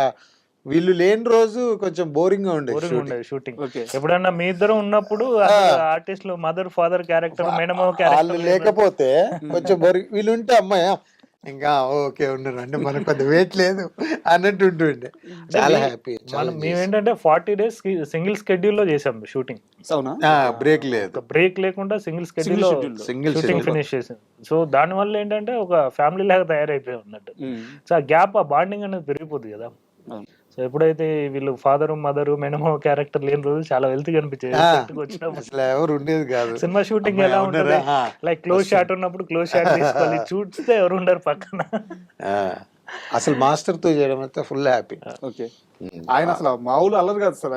వీళ్ళు లేని రోజు కొంచెం బోరింగ్ గా ఉండేది షూటింగ్. ఎప్పుడన్నా మీ ఇద్దరు ఉన్నప్పుడు ఆర్టిస్ట్ మదర్ ఫాదర్ క్యారెక్టర్, మేనమామ క్యారెక్టర్ లేకపోతే కొంచెం బోరింగ్. వీళ్ళు ఉంటే అమ్మాయి ఇంకా ఓకే ఉండరు, అంటే మనకు పెద్ద వెయిట్ లేదు అన్నట్టు ఉంటుండే. చాలా హ్యాపీ. మేమేంటంటే 40 days సింగిల్ స్కెడ్యూల్ లో చేసాం షూటింగ్. బ్రేక్ లేదు, బ్రేక్ లేకుండా సింగిల్ స్కెడ్యూల్ లో షూటింగ్ ఫినిష్ చేసాం. సో దాని వల్ల ఏంటంటే ఒక ఫ్యామిలీ లాగా తయారైపోయి ఉన్నట్టు. సో ఆ గ్యాప్, ఆ బాండింగ్ అనేది పెరిగిపోతుంది కదా. సో ఎప్పుడైతే వీళ్ళు ఫాదర్ మదర్ మెనమో క్యారెక్టర్ లేని రోజు చాలా వెల్త్ కనిపించేది set కి వచ్చినప్పుడు. అసలు ఎవరు ఉండేది కాదు. సినిమా షూటింగ్ ఎలా అమ్మాయి ఉంటుంది, ఉన్నారా? లైక్ క్లోజ్ షాట్ ఉన్నప్పుడు క్లోజ్ షాట్ తీసుకోవాలి, చూస్తే ఎవరు ఉండరు పక్కన. ఆ, అసలు మాస్టర్ తో చేయడం అయితే ఫుల్ హ్యాపీ. ఓకే, ఆయన అసలు మామూలు అల్లరు కాదు సార్.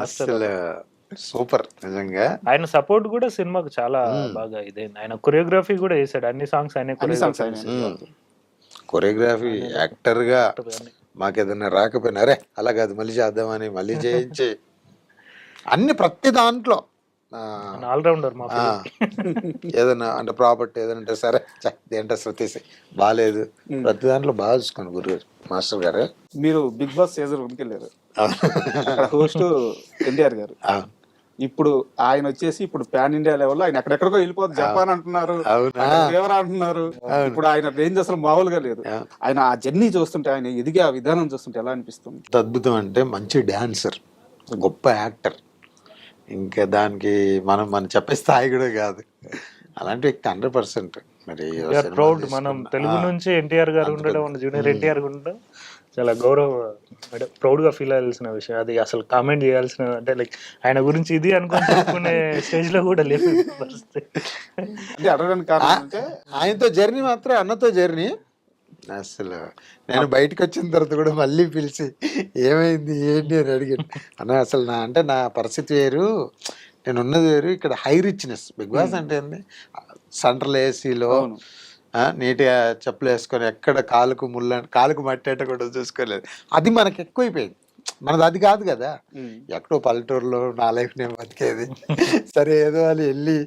అసలు సూపర్ నిజంగా. ఆయన సపోర్ట్ కూడా సినిమాకు చాలా బాగా ఇదైంది. ఆయన కొరియోగ్రఫీ కూడా చేశాడు, అన్ని సాంగ్స్ ఆయన కొరియోగ్రఫీ యాక్టర్ గా మాకేదన్నా రాకపోయినా అరే అలా కాదు మళ్ళీ చేద్దామని మళ్ళీ చేయించి అన్ని ప్రతి దాంట్లో ఆల్రౌండర్. ఏదైనా అంటే ప్రాపర్టీ ఏదైనా అంటే సరే దేంట్లో శృతీసి బాగాలేదు ప్రతి దాంట్లో బాగా చూసుకోండి గురు మాస్టర్ గారు. మీరు బిగ్ బాస్ సీజన్ 1కి వెళ్ళారు, హోస్ట్ ఎన్టీఆర్ గారు. ఇప్పుడు ఆయన వచ్చేసి ఇప్పుడు పాన్ ఇండియా లెవెల్ ఆయన ఎక్కడెక్కడికో వెళ్ళిపోతుంది, జపాన్ అంటున్నారు, ఫేవర్ అంటున్నారు. ఇప్పుడు ఆయన రేంజ్ అసలు మామూలుగా లేదు. ఆయన ఆ జర్నీ చూస్తుంటే, ఆయన ఎదిగే ఆ విధానం చూస్తుంటే ఎలా అనిపిస్తుంది? అద్భుతం. అంటే మంచి డాన్సర్, గొప్ప యాక్టర్, ఇంకా దానికి మనం చెప్పే స్థాయి కూడా కాదు. అలాంటి వ్యక్తి 100%. మరి ప్రౌడ్, మనం తెలుగు నుంచి ఎన్టీఆర్ గారు ఉండడం, జూనియర్ ఎన్టీఆర్ ఉండడం చాలా గౌరవ, అంటే ప్రౌడ్ గా ఫీల్ అవ్వాల్సిన విషయం. అది అసలు కామెంట్ చేయాల్సిన, అంటే లైక్ ఆయన గురించి ఇది అనుకుని చెప్పుకునే స్టేజ్ లో కూడా లేదు పరిస్థితి. ఆయనతో జర్నీ మాత్రం అన్నతో జర్నీ. అసలు నేను బయటకు వచ్చిన తర్వాత కూడా మళ్ళీ పిలిచి ఏమైంది ఏంటి అని అడిగాను. అన్న అసలు నా పరిస్థితి వేరు, నేను ఉన్నది వేరు, ఇక్కడ హై రిచ్నెస్. బిగ్ బాస్ అంటే ఏంది, సెంట్రల్ ఏసీలో నీట్గా చెప్పులు వేసుకొని ఎక్కడ కాలుకు మట్టేట కూడా చూసుకోలేదు. అది మనకు ఎక్కువైపోయింది. మనది అది కాదు కదా, ఎక్కడో పల్లెటూరులో నా లైఫ్ నేను బతికేది. సరే ఏదో వాళ్ళు వెళ్ళి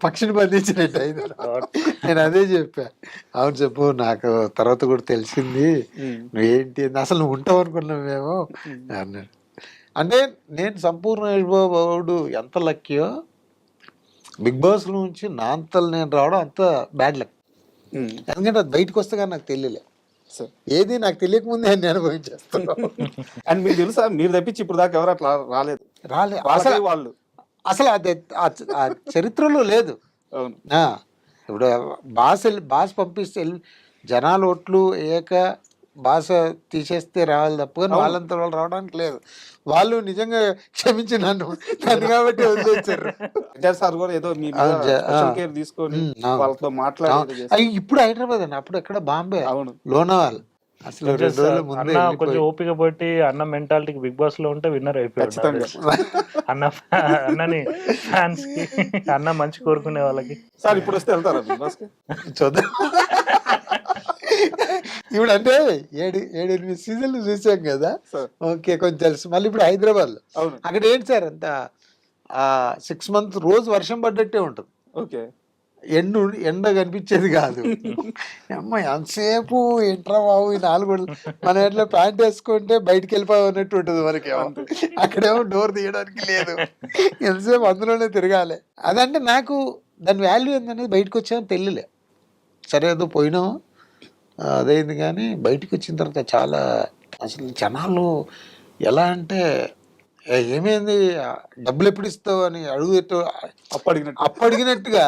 పక్షిని బంధించినట్టు అయింది. నేను అదే చెప్పా. అవును చెప్పు, నాకు తర్వాత కూడా తెలిసింది నువ్వేంటి అసలు నువ్వు ఉంటావు అనుకున్నావేమో అన్నాడు. అంటే నేను సంపూర్ణ బాబుడు ఎంత లక్కీయో, బిగ్ బాస్ నుంచి నా అంతలు నేను రావడం అంత బ్యాడ్ లక్. ఎందుకంటే అది బయటకు వస్తే కానీ నాకు తెలియలే, ఏది నాకు తెలియక ముందే నేను అనుభవించేస్తాను. అండ్ మీకు తెలుసా, మీరు తప్పించి ఇప్పుడు దాకా ఎవరు అట్లా రాలేదు. వాళ్ళు అసలు అది ఆ చరిత్రలో లేదు. ఇప్పుడు బాస్ పంపిస్తే జనాలు ఓట్లు ఏక భాష తీసేస్తే రావాలి తప్ప వాళ్ళంతా వాళ్ళు రావడానికి లేదు. వాళ్ళు నిజంగా క్షమించి నన్ను కాబట్టి వదిలేచ్చారు. సార్ కూడా ఏదో తీసుకొని వాళ్ళతో మాట్లాడి ఇప్పుడు హైదరాబాద్ అండి, అప్పుడు ఎక్కడ బాంబే, లోనావాల్. అసలు కొంచెం ఓపిక పట్టి అన్న మెంటాలిటీకి బిగ్ బాస్ లో ఉంటే విన్నర్ అయిపోయాడు. అన్నని ఫ్యాన్స్ కి, అన్న మంచి కోరుకునే వాళ్ళకి. సార్ ఇప్పుడు వస్తే వెళ్తారా బిగ్ బాస్ కి? చూద్దాం. ఇప్పుడు అంటే 7-8 సీజన్లు చూసాం కదా, ఓకే కొంచెం తెలుసు. మళ్ళీ ఇప్పుడు హైదరాబాద్ లో అక్కడ ఏంటి సార్ అంత 6 months రోజు వర్షం పడ్డట్టే ఉంటుంది. ఓకే, ఎండ కనిపించేది కాదు. అమ్మ ఎంతసేపు ఎంట్రా బాబు ఈ 4 గంటలు, మనం ఎట్లా ప్యాంట్ వేసుకుంటే బయటకు వెళ్ళిపోయినట్టు ఉంటుంది మనకి. అక్కడేమో డోర్ తీయడానికి లేదు, ఎంతసేపు అందులోనే తిరగాలి. అదంటే నాకు దాని వాల్యూ ఏందనేది బయటకు వచ్చామని తెలియలే. సరే ఏదో పోయినాం అదైంది, కానీ బయటకు వచ్చిన తర్వాత చాలా అసలు జనాలు ఎలా అంటే ఏమైంది డబ్బులు ఎప్పుడు ఇస్తావు అని అప్పడిగినట్టుగా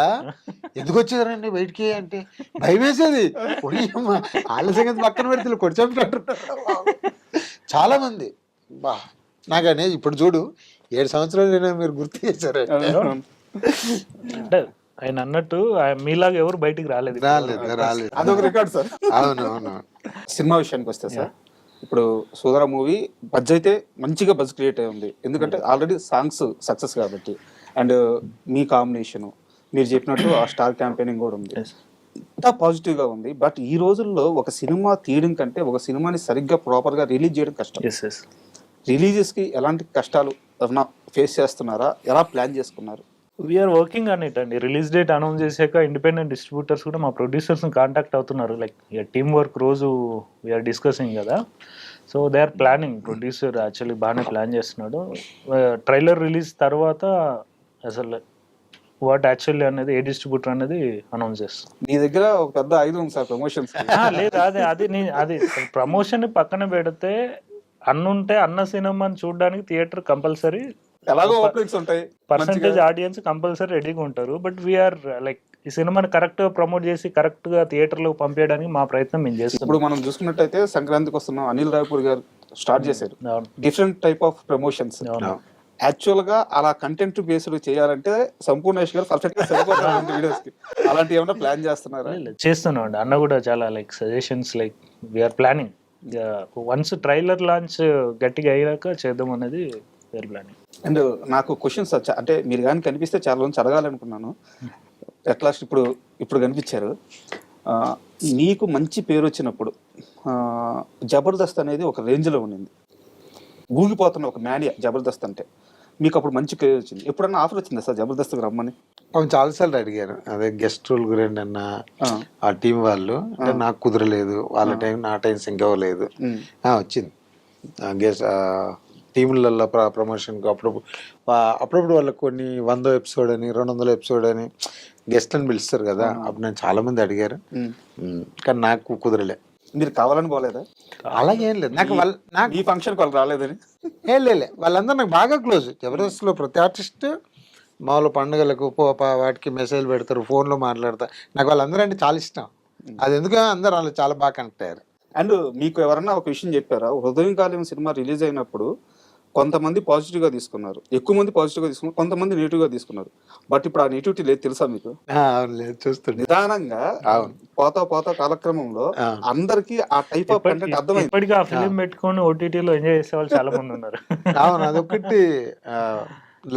ఎందుకు వచ్చేదారండి బయటికి అంటే భయం వేసేది. వాళ్ళ సంగతి పక్కన పెడితే కొడిచంటారు చాలా మంది. బా నాకు అనేది ఇప్పుడు చూడు 7 సంవత్సరాలు మీరు గుర్తు చేశారు అంటే ఆయన అన్నట్టు మీలాగా ఎవరు బయటికి రాలేదు. అదొక రికార్డ్ సార్. అవును. సినిమా విషయానికి వస్తే సార్, ఇప్పుడు సోదర మూవీ బజ్ అయితే మంచిగా బజ్ క్రియేట్ అయి ఉంది, ఎందుకంటే ఆల్రెడీ సాంగ్స్ సక్సెస్ కాబట్టి. అండ్ మీ కాంబినేషన్ మీరు చెప్పినట్టు ఆ స్టార్ క్యాంపెయినింగ్ కూడా ఉంది, ఇంత పాజిటివ్ గా ఉంది. బట్ ఈ రోజుల్లో ఒక సినిమా తీయడం కంటే ఒక సినిమాని సరిగ్గా ప్రాపర్ గా రిలీజ్ చేయడం కష్టం. రిలీజెస్ కి ఎలాంటి కష్టాలు ఏమన్నా ఫేస్ చేస్తున్నారా, ఎలా ప్లాన్ చేసుకున్నారు? వీఆర్ వర్కింగ్ ఆన్ ఇట్ అండి. రిలీజ్ డేట్ అనౌన్స్ చేశాక ఇండిపెండెంట్ డిస్ట్రిబ్యూటర్స్ కూడా మా ప్రొడ్యూసర్స్ని కాంటాక్ట్ అవుతున్నారు. లైక్ టీమ్ వర్క్ రోజు వీఆర్ డిస్కసింగ్ కదా, so they are planning. Producer actually బాగానే ప్లాన్ చేస్తున్నాడు. ట్రైలర్ రిలీజ్ తర్వాత అసలు వాట్ యాక్చువల్లీ అనేది ఏ డిస్ట్రిబ్యూటర్ అనేది అనౌన్స్ చేస్తాం. మీ దగ్గర ఒక పెద్ద ఐదు ఉంది సార్ ప్రమోషన్స్. లేదు, అది ప్రమోషన్ పక్కన పెడితే అన్నుంటే అన్న సినిమాని చూడడానికి థియేటర్ కంపల్సరీ, ఎలాగో ఓపెనింగ్స్ ఉంటాయి, పర్సంటేజ్ ఆడియన్స్ కంపల్సరీ రెడీగా ఉంటారు. బట్ వీఆర్ లైక్ ఈ సినిమాని కరెక్ట్ గా ప్రమోట్ చేసి కరెక్ట్ గా థియేటర్లో పంపించడానికి మా ప్రయత్నం మేము చేస్తున్నాం. ఇప్పుడు మనం చూసుకున్నట్టయితే సంక్రాంతికి వస్తున్నాం, అనిల్ రావిపూర్ గారు స్టార్ట్ చేశారు different type of promotions. Actual గా అలా కంటెంట్ బేస్డ్ చేయాలంటే సంపూర్ణేష్ గారు పర్ఫెక్ట్ గా సరిపోతారు వీడియోస్ కి. అలాంటి ఏమైనా ప్లాన్ చేస్తున్నారా? చేస్తున్నాం అండి. అన్న కూడా చాలా like suggestions like we are planning. Once trailer launch గట్టిగా అయ్యాక చేద్దాం అనేది వీఆర్ ప్లానింగ్. అండ్ నాకు క్వశ్చన్స్ వచ్చా, అంటే మీరు కానీ కనిపిస్తే చాలా రోజు అడగాలనుకున్నాను. ఎట్లా ఇప్పుడు కనిపించారు. మీకు మంచి పేరు వచ్చినప్పుడు జబర్దస్త్ అనేది ఒక రేంజ్లో ఉండింది, ఊగిపోతున్న ఒక మేనియా జబర్దస్త్ అంటే. మీకు అప్పుడు మంచి పేరు వచ్చింది. ఎప్పుడన్నా ఆఫర్ వచ్చిందా సార్ జబర్దస్త్కి రమ్మని? అవును, చాలాసార్లు అడిగారు. అదే గెస్ట్ రోల్ గురించి అన్న ఆ టీం వాళ్ళు, అంటే నాకు కుదరలేదు, వాళ్ళ టైం నా టైం సింక్ అవ్వలేదు. వచ్చింది గెస్ట్ టీంలలో ప్రమోషన్కి అప్పుడప్పుడు వాళ్ళకి కొన్ని 100 ఎపిసోడ్ అని 200 ఎపిసోడ్ అని గెస్ట్ అని పిలుస్తారు కదా. అప్పుడు నేను చాలా మంది అడిగారు, కానీ నాకు కుదరలే. మీరు కావాలని పోలేదా? అలాగేం లేదు. నాకు ఈ ఫంక్షన్కి వాళ్ళు రాలేదని ఏం లేలే. వాళ్ళందరూ నాకు బాగా క్లోజ్. జబర్దస్త్లో ప్రతి ఆర్టిస్ట్ మామూలు పండుగలకు వాటికి మెసేజ్ పెడతారు, ఫోన్లో మాట్లాడతారు. నాకు వాళ్ళందరూ అంటే చాలా ఇష్టం. అది ఎందుకు అందరూ వాళ్ళు చాలా బాగా కనెక్ట్ అయ్యారు. అండ్ మీకు ఎవరన్నా ఒక విషయం చెప్పారా? హృదయం కాలేయం సినిమా రిలీజ్ అయినప్పుడు కొంతమంది పాజిటివ్గా తీసుకున్నారు, ఎక్కువ మంది పాజిటివ్గా తీసుకున్నారు, కొంతమంది నెగిటివ్గా తీసుకున్నారు. బట్ ఇప్పుడు ఆ నెగిటివిటీ లేదు, తెలుసా మీకు? లేదు, చూస్తుండే నిదానంగా పోతా కాలక్రమంలో అందరికి ఆ టైప్ ఆఫ్ కంటెంట్ అర్థమైంది. ఇప్పటికీ ఆ ఫిలిం పెట్టుకొని ఓటీటీలో ఎంజాయ్ చేసే వాళ్ళు చాలా మంది ఉన్నారు. అవును, అదొకటి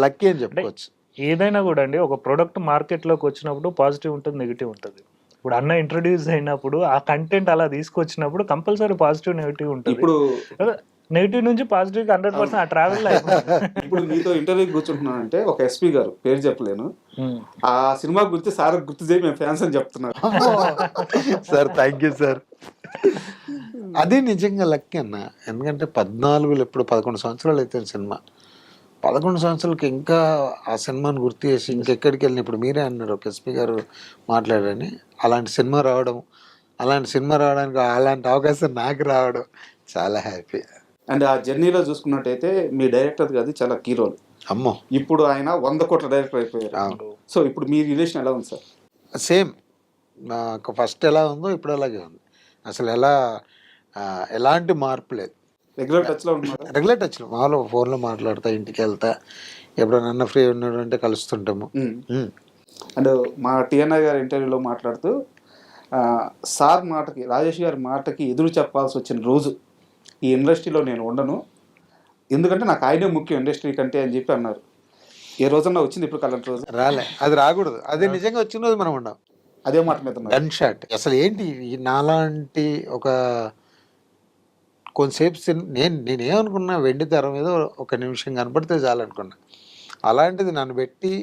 లక్కీ అని చెప్పుకోవచ్చు. ఏదైనా కూడా అండి, ఒక ప్రొడక్ట్ మార్కెట్లోకి వచ్చినప్పుడు పాజిటివ్ ఉంటుంది, నెగిటివ్ ఉంటుంది. ఇప్పుడు అన్న ఇంట్రడ్యూస్ అయినప్పుడు ఆ కంటెంట్ అలా తీసుకొచ్చినప్పుడు కంపల్సరీ పాజిటివ్ నెగిటివ్ ఉంటుంది. ఇప్పుడు నెగిటివ్ నుంచి పాజిటివ్ 100% ఆ ట్రావెల్. ఇప్పుడు మీతో ఇంటర్వ్యూ కూర్చుంటున్నానంటే ఒక ఎస్పీ గారు, పేరు చెప్పలేను, ఆ సినిమా గురించి సార్ గుర్తు చేయి మేము ఫ్యాన్స్ అని చెప్తున్నారు. Sir thank you sir. అది నిజంగా లక్కీ అన్న. ఎందుకంటే 11 సంవత్సరాలు అయితే సినిమా, 11 సంవత్సరాలకి ఇంకా ఆ సినిమాని గుర్తు చేసి ఇంకెక్కడికి వెళ్ళిన, ఇప్పుడు మీరే అన్నారు ఒక ఎస్పీ గారు మాట్లాడని, అలాంటి సినిమా రావడానికి అలాంటి అవకాశం నాకు రావడం చాలా హ్యాపీ. అండ్ ఆ జర్నీలో చూసుకున్నట్టయితే మీ డైరెక్టర్ గారి చాలా కీ రోల్. అమ్మో, ఇప్పుడు ఆయన 100 కోట్ల డైరెక్టర్ అయిపోయారు. సో ఇప్పుడు మీ రిలేషన్ ఎలా ఉంది సార్? సేమ్, నాకు ఫస్ట్ ఎలా ఉందో ఇప్పుడు అలాగే ఉంది. అసలు ఎలాంటి మార్పు లేదు. రెగ్యులర్ టచ్లో ఉన్నారు? రెగ్యులర్ టచ్లో, మామూలు ఫోన్లో మాట్లాడతా, ఇంటికి వెళ్తా, ఎప్పుడైనా ఫ్రీ ఉన్నాడు అంటే కలుస్తుంటాము. అండ్ మా టీఎన్ఆర్ గారి ఇంటర్వ్యూలో మాట్లాడుతూ సార్ మాటకి, రాజేష్ గారి మాటకి ఎదురు చెప్పాల్సి వచ్చిన రోజు ఈ ఇండస్ట్రీలో నేను ఉండను, ఎందుకంటే నాకు ఆయనే ముఖ్యం ఇండస్ట్రీ కంటే అని చెప్పి అన్నారు. ఏ రోజన్నా వచ్చింది ఇప్పుడు అలాంటి రోజు? రాలే, అది రాకూడదు. అది నిజంగా వచ్చిన రోజు మనం ఉండం. అదే మాట మీద గన్ షాట్. అసలు ఏంటి నాలాంటి ఒక కొంతసేపు నేనేమనుకున్నా, వెండి తెర మీద ఒక నిమిషం కనపడితే చాలనుకున్నా. అలాంటిది నన్ను పెట్టి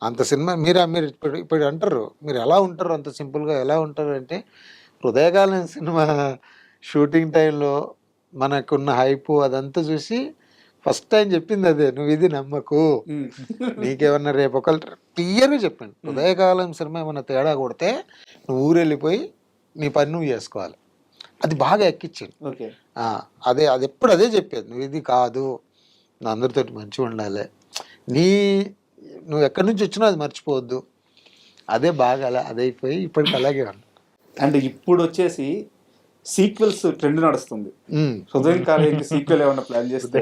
అంత సినిమా మీరు ఇప్పుడు అంటారు, మీరు ఎలా ఉంటారు అంత సింపుల్గా ఎలా ఉంటారు అంటే, హృదయకాలం సినిమా షూటింగ్ టైంలో మనకున్న హైపు అదంతా చూసి ఫస్ట్ టైం చెప్పింది అదే, నువ్వు ఇది నమ్మకు, నీకేమన్నా రేపు ఒకళ్ళు క్లియర్గా చెప్పాను, హృదయకాలం సినిమా ఏమన్నా తేడా కొడితే నువ్వు ఊరెళ్ళిపోయి నీ పని నువ్వు చేసుకోవాలి. అది బాగా ఎక్కించాను. అది ఎప్పుడు అదే చెప్పేది, నువ్వు ఇది కాదు, నువ్వు అందరితోటి మంచిగా ఉండాలి, నువ్వు ఎక్కడి నుంచి వచ్చినా అది మర్చిపోవద్దు. అదే బాగా అదైపోయి ఇప్పటికి అలాగే ఉంది. అండ్ ఇప్పుడు వచ్చేసి సీక్వెల్స్ ట్రెండ్ నడుస్తుంది. హృదయం కాలేయం సీక్వెల్ ఏమన్నా ప్లాన్ చేస్తే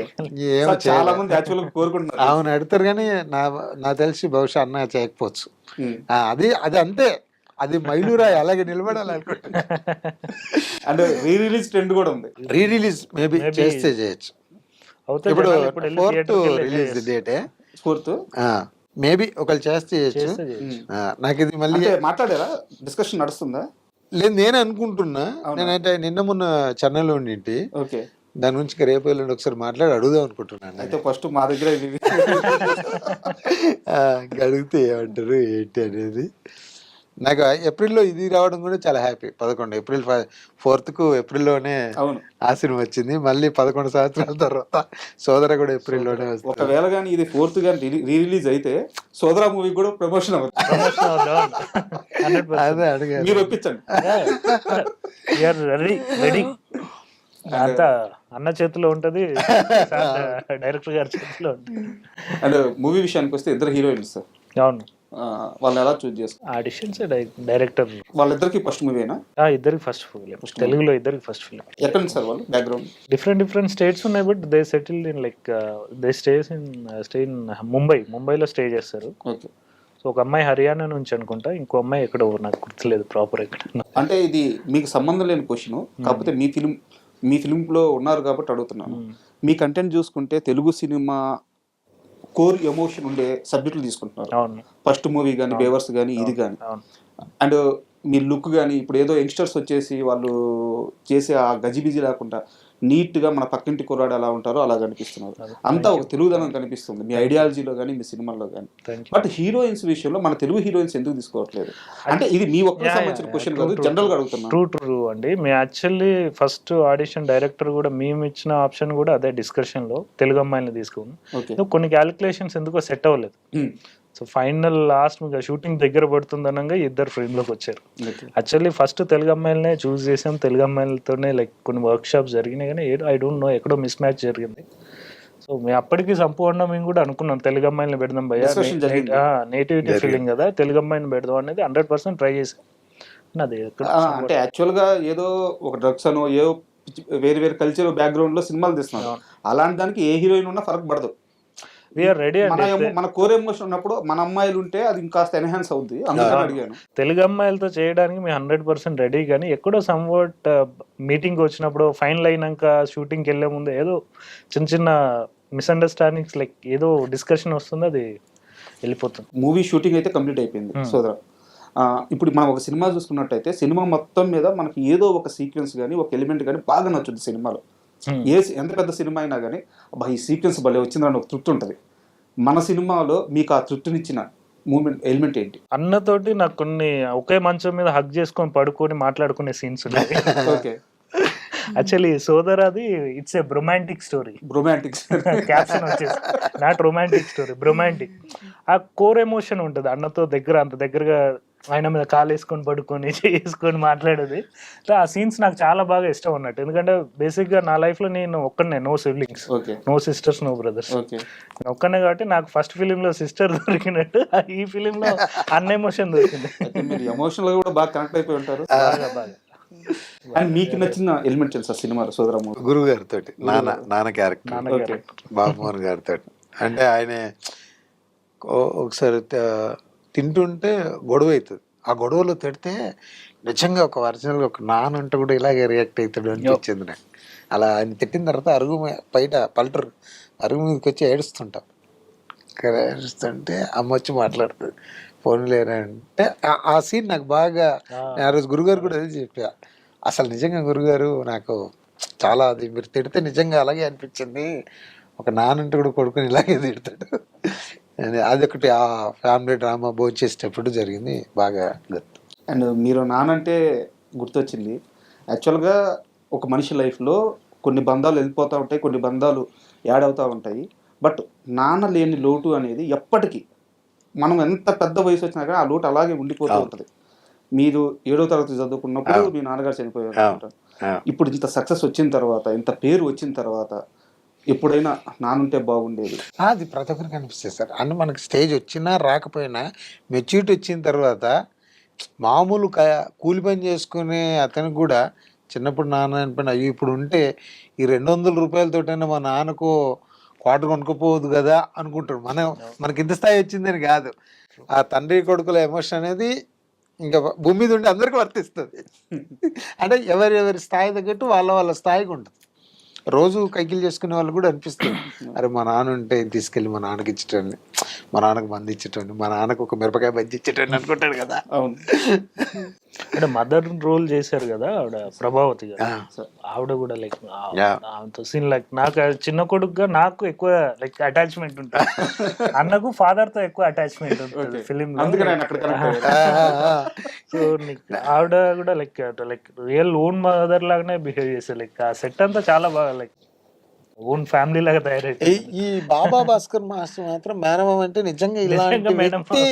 చాలా మంది యాక్చువల్గా కోరుకుంటున్నారు. అవును, అడుగుతారు, కానీ నా తెలిసి బహుశా అన్న చేయకపోవచ్చు. అది అంతే, అది మైలూరాయి అలాగే నిలబడాలి అనుకుంటున్నా. అండ్ రీ రిలీజ్ ట్రెండ్ కూడా ఉంది. రీ రిలీజ్ మేబీ చేస్తే చేయొచ్చు. ఇప్పుడు 4th రిలీజ్ డేటే, 4th మేబీ ఒకళ్ళు చేస్తే చేయొచ్చు. నాకు ఇది మళ్ళీ మాట్లాడారా, డిస్కషన్ నడుస్తుందా? లేదు, నేను అనుకుంటున్నా. నేనైతే నిన్న మొన్న చెన్నైలో ఉండింటి, దాని గురించి రేపు వెళ్ళండి ఒకసారి మాట్లాడి అడుగుదాం అనుకుంటున్నాను. అయితే ఫస్ట్ మా దగ్గర అడిగితే ఏమంటారు ఏంటి అనేది. నాకు ఏప్రిల్లో ఇది రావడం కూడా చాలా హ్యాపీ. 11 ఏప్రిల్ 4th ఏప్రిల్లోనే ఆ సినిమా వచ్చింది. మళ్ళీ 11 సంవత్సరాల తర్వాత సోదర కూడా ఏప్రిల్లోనే వస్తుంది. ఒకవేళ కానీ ఇది 4th కానీ రీ రిలీజ్ అయితే సోదర మూవీ కూడా ప్రమోషన్ అదే అడిగారు, మీరు ఒప్పించండి. అంతా అన్న చేతిలో ఉంటది, డైరెక్టర్ గారి చేతిలో ఉంటుంది. అండ్ మూవీ విషయానికి వస్తే ఇద్దరు హీరోయిన్స్ సార్. అవును, వాళ్ళు ఎలా చూస్ చేసుకున్నారు? ఆడిషన్స్ డైరెక్టర్ వాళ్ళిద్దరికి ఫస్ట్ మూవీనా? ఇద్దరికి ఫస్ట్ ఫిలిం, తెలుగులో ఇద్దరికి ఫస్ట్ ఫిలిం. ఎక్కడ నుంచి సార్ వాళ్ళు బ్యాక్గ్రౌండ్? డిఫరెంట్ స్టేట్స్ ఉన్నాయి, but they settled in like they stay in ముంబైలో స్టే చేస్తారు. ఓకే. సో ఒక అమ్మాయి హర్యానా నుంచి అనుకుంటా, ఇంకో అమ్మాయి ఎక్కడో నాకు గుర్తులేదు ప్రాపర్ ఎక్కడ. అంటే ఇది మీకు సంబంధం లేని క్వశ్చన్, కాకపోతే మీ ఫిలింలో ఉన్నారు కాబట్టి అడుగుతున్నాను. మీ కంటెంట్ చూసుకుంటే తెలుగు సినిమా కోర్ ఎమోషన్ ఉండే సబ్జెక్టులు తీసుకుంటున్నారు. అవును. ఫస్ట్ మూవీ కానీ, బేవర్స్ కానీ, ఇది కానీ, అండ్ మీ లుక్ కానీ, ఇప్పుడు ఏదో యంగ్స్టర్స్ వచ్చేసి వాళ్ళు చేసే ఆ గజిబిజి లేకుండా నీట్గా మన పక్కింటి కుర్రాడు ఎలా ఉంటారో అలా కనిపిస్తున్నారు. అంతా ఒక తెలుగుదనం కనిపిస్తుంది మీ ఐడియాలజీలో కానీ, మీ సినిమాల్లో కానీ. బట్ హీరోయిన్స్ విషయంలో మన తెలుగు హీరోయిన్స్ ఎందుకు తీసుకోవట్లేదు? అంటే ఇది మీ ఒక్కరికి సంబంధించిన క్వశ్చన్ కాదు, జనరల్ గా అడుగుతున్నాను. ట్రూ అండి. మీ యాక్చువల్లీ ఫస్ట్ ఆడిషన్ డైరెక్టర్ కూడా మేము ఇచ్చిన ఆప్షన్ కూడా అదే డిస్కషన్ లో తెలుగు అమ్మాయిని తీసుకున్నాం. కొన్ని క్యాలిక్యులేషన్స్ ఎందుకో సెట్ అవ్వలేదు. సో ఫైనల్ లాస్ట్ షూటింగ్ దగ్గర పడుతుంది అనగా ఇద్దరు ఫ్రేమ్ లోకి వచ్చారు. యాక్చువల్లీ ఫస్ట్ తెలుగు అమ్మాయిలనే చూస్ చేసాం, తెలుగు అమ్మాయిలతోనే లైక్ కొన్ని వర్క్ షాప్స్ జరిగినాయి, కానీ ఐ డోంట్ నో ఎక్కడో మిస్ మ్యాచ్ జరిగింది. సో మేము అప్పటికి సంపూర్ణ మేము కూడా అనుకున్నాం తెలుగు అమ్మాయిని పెడదాం భయ్యా, నేటివిటీ ఫీలింగ్ కదా, తెలుగు అమ్మాయిని పెడదాం అనేది 100% ట్రై చేసాం. అది అంటే యాక్చువల్ గా ఏదో ఒక డ్రగ్స్ అనో ఏదో వేరే కల్చర్ బ్యాక్గ్రౌండ్ లో సినిమాలు తీస్తున్నారు. అలాంటి దానికి ఏ హీరోయిన్ ఉన్నా ఫరక్ పడదు. రెడీ. మన కోర్ ఎమోషన్ ఉన్నప్పుడు మన అమ్మాయిలు ఉంటే అది ఇంకాస్త ఎన్హాన్స్ అవుద్ది. అందుకని అడిగాను. తెలుగు అమ్మాయిలతో చేయడానికి మేము 100% రెడీ, కానీ ఎక్కడో సమ్వాట్ మీటింగ్ వచ్చినప్పుడు ఫైనల్ అయినాక షూటింగ్కి వెళ్ళే ముందు ఏదో చిన్న మిస్అండర్స్టాండింగ్స్ లైక్ ఏదో డిస్కషన్ వస్తుంది, అది వెళ్ళిపోతుంది. మూవీ షూటింగ్ అయితే కంప్లీట్ అయిపోయింది సోదరా. ఇప్పుడు మనం ఒక సినిమా చూసుకున్నట్టయితే సినిమా మొత్తం మీద మనకి ఏదో ఒక సీక్వెన్స్ కానీ, ఒక ఎలిమెంట్ కానీ బాగా నచ్చుద్ది సినిమాలో. ఎంత పెద్ద సినిమా అయినా కానీ అబ్బా ఈ సీక్వెన్స్ భలే వచ్చిందని ఒక తృప్తి ఉంటుంది. మన సినిమాలో మీకు ఆ తృప్తినిచ్చిన మూమెంట్ ఎలిమెంట్ ఏంటి? అన్నతోటి నాకు కొన్ని ఒకే మంచం మీద హగ్ చేసుకొని పడుకొని మాట్లాడుకునే సీన్స్ ఉన్నాయి. ఓకే. యాక్చువల్లీ సోదరాది it's a romantic story. Caption వచ్చేసి నాట్ రొమాంటిక్ స్టోరీ, రొమాంటిక్. ఆ కోర్ ఎమోషన్ ఉంటుంది అన్నతో అంత దగ్గరగా ఆయన మీద కాలు వేసుకొని పడుకొని చేసుకొని మాట్లాడేది. ఆ సీన్స్ నాకు చాలా బాగా ఇష్టం అన్నట్టు. ఎందుకంటే బేసిక్ గా నా లైఫ్ లో నేను ఒక్కనే, no siblings, no sisters, no brothers, ఒక్కనే. కాబట్టి నాకు ఫస్ట్ ఫిలిం లో సిస్టర్ దొరికినట్టు ఈ ఫిలిం లో అన్న ఎమోషన్ దొరికింది. ఎమోషనల్ గా కూడా బాగా కనెక్ట్ అయిపోయి ఉంటారు. బాగా. అండ్ మీకు నచ్చిన ఎలిమెంట్ తెలుసా సినిమాలో సోదరా? గురువు గారితో నాన్న క్యారెక్టర్, బాబుమోహన్ గారితో. అంటే ఆయన ఒకసారి తింటుంటే గొడవ అవుతుంది, ఆ గొడవలో తిడితే నిజంగా ఒక ఒరిజినల్గా ఒక నాన్న ఉంటే కూడా ఇలాగే రియాక్ట్ అవుతాడు అనిపించింది నాకు. అలా ఆయన తిట్టిన తర్వాత అరుగు బయట పల్టరు అరుగు మీదకి వచ్చి ఏడుస్తుంటాం. ఏడుస్తుంటే అమ్మ వచ్చి మాట్లాడుతుంది, ఫోన్ లేరా అంటే. ఆ సీన్ నాకు బాగా, ఆ రోజు గురుగారు కూడా అదే చెప్పా, అసలు నిజంగా గురుగారు నాకు చాలా అది మీరు తిడితే నిజంగా అలాగే అనిపించింది, ఒక నాన్నంటే కూడా కొడుకుని ఇలాగే తిడతాడు. అది ఒకటి ఆ ఫ్యామిలీ డ్రామా భోంచేసేటప్పుడు జరిగింది బాగా గుర్తు. అండ్ మీరు నానంటే గుర్తొచ్చింది. యాక్చువల్గా ఒక మనిషి లైఫ్లో కొన్ని బంధాలు వెళ్ళిపోతూ ఉంటాయి, కొన్ని బంధాలు యాడ్ అవుతూ ఉంటాయి. బట్ నాన్న లేని లోటు అనేది ఎప్పటికీ, మనం ఎంత పెద్ద వయసు వచ్చినా కానీ ఆ లోటు అలాగే ఉండిపోతూ ఉంటుంది. మీరు 7వ తరగతి చదువుకున్నప్పుడు మీ నాన్నగారు చనిపోయారు. ఇప్పుడు ఇంత సక్సెస్ వచ్చిన తర్వాత, ఇంత పేరు వచ్చిన తర్వాత ఎప్పుడైనా నానుంటే బాగుండేది? అది ప్రతి ఒక్కరికి అనిపిస్తుంది సార్. అంటే మనకి స్టేజ్ వచ్చినా రాకపోయినా మెచ్యూరిటీ వచ్చిన తర్వాత మామూలు కూలి పని చేసుకునే అతనికి కూడా చిన్నప్పుడు నాన్న అనిపోయినా అయ్యో ఇప్పుడు ఉంటే ఈ 200 రూపాయలతోటైనా మా నాన్నకు క్వార్టర్ కొనుక్కోపోవద్దు కదా అనుకుంటాడు. మనకి ఇంత స్థాయి వచ్చిందని కాదు. ఆ తండ్రి కొడుకుల ఎమోషన్ అనేది ఇంకా భూమి మీద ఉంటే అందరికీ వర్తిస్తుంది. అంటే ఎవరి స్థాయి తగ్గట్టు వాళ్ళ స్థాయికి ఉంటుంది. రోజు కైకిలు చేసుకునే వాళ్ళు కూడా అనిపిస్తుంది, అరే మా నాన్న ఉంటే తీసుకెళ్ళి మా నాన్నకి ఇచ్చేటండి, మా నాన్నకు మంది ఇచ్చేటండి, మా నాన్నకు ఒక మిరపకాయ బజ్జి ఇచ్చేటండి అనుకుంటాడు కదా. అవును. అంటే మదర్ రోల్ చేశారు కదా ఆవిడ, ప్రభావతి గారు. ఆవిడ కూడా లైక్ సీన్ లైక్ నాకు చిన్న కొడుకుగా నాకు ఎక్కువ లైక్ అటాచ్మెంట్ ఉంటుంది, అన్నకు ఫాదర్ తో ఎక్కువ అటాచ్మెంట్ ఉంటుంది ఫిలిం లో. సో ఆవిడ కూడా లైక్ రియల్ ఓన్ మదర్ లాగానే బిహేవ్ చేశారు. లైక్ ఆ సెట్ అంతా చాలా బాగా లైక్ ఓన్ ఫ్యామిలీ లాగా తయారైంది. ఈ బాబా భాస్కర్ మాస్టర్ మాత్రం మేనమామ అంటే నిజంగా ఇలాంటి వ్యక్తి,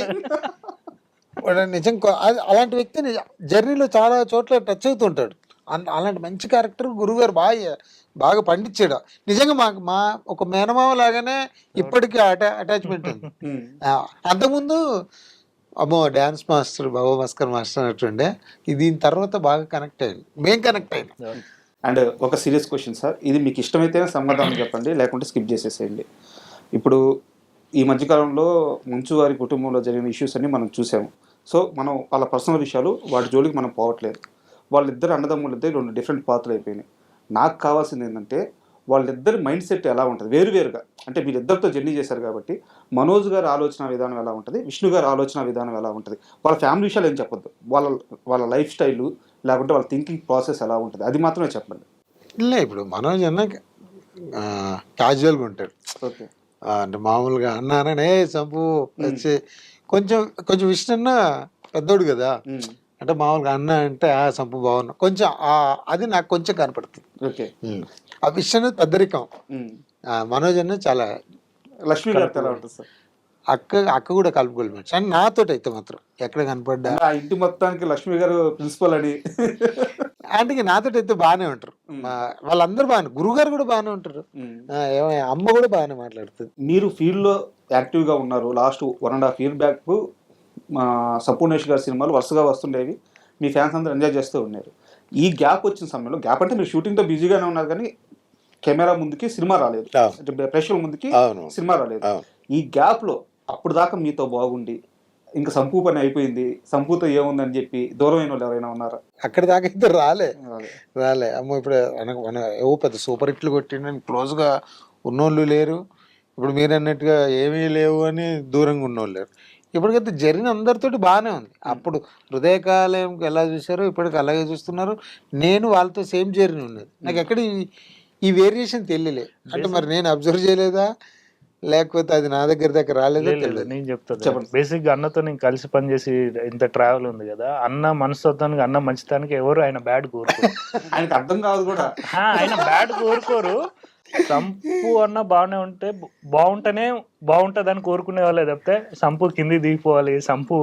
నిజంగా అలాంటి వ్యక్తి జర్నీలో చాలా చోట్ల టచ్ అవుతుంటాడు. అలాంటి మంచి క్యారెక్టర్ గురువుగారు బాగా పండించాడు. నిజంగా మా ఒక మేనమామ లాగానే ఇప్పటికీ అటాచ్మెంట్ ఉంది. అంతకుముందు అమ్మో డ్యాన్స్ మాస్టర్ బాబా భాస్కర్ మాస్టర్ అన్నట్టుండే. దీని తర్వాత బాగా కనెక్ట్ అయ్యింది, మేము కనెక్ట్ అయ్యాం. అండ్ ఒక సీరియస్ క్వశ్చన్ సార్, ఇది మీకు ఇష్టమైతేనే సమాధానం చెప్పండి, లేకుంటే స్కిప్ చేసేసేయండి. ఇప్పుడు ఈ మధ్యకాలంలో మంచు వారి కుటుంబంలో జరిగిన ఇష్యూస్ అన్ని మనం చూసాము. సో మనం వాళ్ళ పర్సనల్ విషయాలు వాటి జోలికి మనం పోవట్లేదు. వాళ్ళిద్దరు అన్నదమ్ములిద్దరు 2 డిఫరెంట్ పాత్రలు అయిపోయినాయి. నాకు కావాల్సింది ఏంటంటే వాళ్ళిద్దరి మైండ్ సెట్ ఎలా ఉంటుంది వేరువేరుగా. అంటే మీరు ఇద్దరితో జర్నీ చేశారు కాబట్టి మనోజ్ గారి ఆలోచన విధానం ఎలా ఉంటుంది, విష్ణు గారి ఆలోచన విధానం ఎలా ఉంటుంది, వాళ్ళ ఫ్యామిలీ విషయాలు ఏం చెప్పొద్దు, వాళ్ళ లైఫ్ స్టైలు లేకుంటే వాళ్ళ థింకింగ్ ప్రాసెస్ ఎలా ఉంటుంది అది మాత్రమే చెప్పండి. இல்லை ఇప్పుడు మనోజ్ అన్న క్యాజువల్గా ఉంటాడు. ఓకే. అంటే మామూలుగా అన్నారనే చంపు వచ్చి కొంచెం కొంచెం విష్ణు పెద్దోడు కదా, అంటే మామూలుగా అన్న అంటే ఆ సంపు బాగున్నా కొంచెం అది నాకు కొంచెం కనపడుతుంది. ఓకే. ఆ విషయం పెద్దరికం. మనోజ్ అన్న చాలా లక్ష్మి గారితో ఎలా ఉంటుంది సార్? అక్క కూడా కలుపుకోవాలి మనిషి అని నాతోటి అయితే మాత్రం ఎక్కడ కనపడ్డా ఆ ఇంటి మొత్తానికి లక్ష్మి గారు ప్రిన్సిపల్ అని అంటే నాతోటి అయితే బాగానే ఉంటారు. వాళ్ళందరూ బాగానే, గురుగారు కూడా బాగానే ఉంటారు, అమ్మ కూడా బాగానే మాట్లాడుతుంది. మీరు ఫీల్డ్లో యాక్టివ్గా ఉన్నారు. లాస్ట్ 1.5 year బ్యాక్ మా సపూర్ణేష్ గారి సినిమాలు వరుసగా వస్తుండేవి, మీ ఫ్యాన్స్ అందరూ ఎంజాయ్ చేస్తూ ఉన్నారు. ఈ గ్యాప్ వచ్చిన సమయంలో, గ్యాప్ అంటే మీరు షూటింగ్తో బిజీగానే ఉన్నారు కానీ కెమెరా ముందుకి సినిమా రాలేదు, అంటే ప్రేక్షకుల ముందుకి సినిమా రాలేదు. ఈ గ్యాప్లో అప్పుడు దాకా మీతో బాగుండి ఇంకా సంపూ పని అయిపోయింది, సంపూతో ఏముందని చెప్పి దూరమైన వాళ్ళు ఎవరైనా ఉన్నారా? అక్కడ దాకా అయితే రాలే అమ్మ. ఇప్పుడు మన ఏవో పెద్ద సూపర్ హిట్లు కొట్టిండి క్లోజ్గా ఉన్నోళ్ళు లేరు. ఇప్పుడు మీరు అన్నట్టుగా ఏమీ లేవు అని దూరంగా ఉన్నోళ్ళు లేరు. ఇప్పటికైతే జరిగిన అందరితోటి బాగానే ఉంది. అప్పుడు హృదయకాలయంకి ఎలా చూసారో ఇప్పటికి అలాగే చూస్తున్నారు. నేను వాళ్ళతో సేమ్ జర్నీ ఉన్నది. నాకు ఎక్కడ ఈ వేరియేషన్ తెలియలే. అంటే మరి నేను అబ్జర్వ్ చేయలేదా లేకపోతే అది నా దగ్గర రాలేదా తెలియదు. నేను చెప్తాను. బేసిక్ గా అన్నతో నేను కలిసి పనిచేసి ఇంత ట్రావెల్ ఉంది కదా, అన్న మనస్తత్వానికి అన్న మంచితానికి ఎవరు ఆయన బ్యాడ్ కోరుకోరు. ఆయనకు అర్థం కాదు కూడా, ఆయన బ్యాడ్ కోరుకోరు. సంపు అన్న బాగానే ఉంటే బాగుంటేనే బాగుంటుంది అని కోరుకునే వాళ్ళే తప్పితే సంపు కింది దిగిపోవాలి, సంపు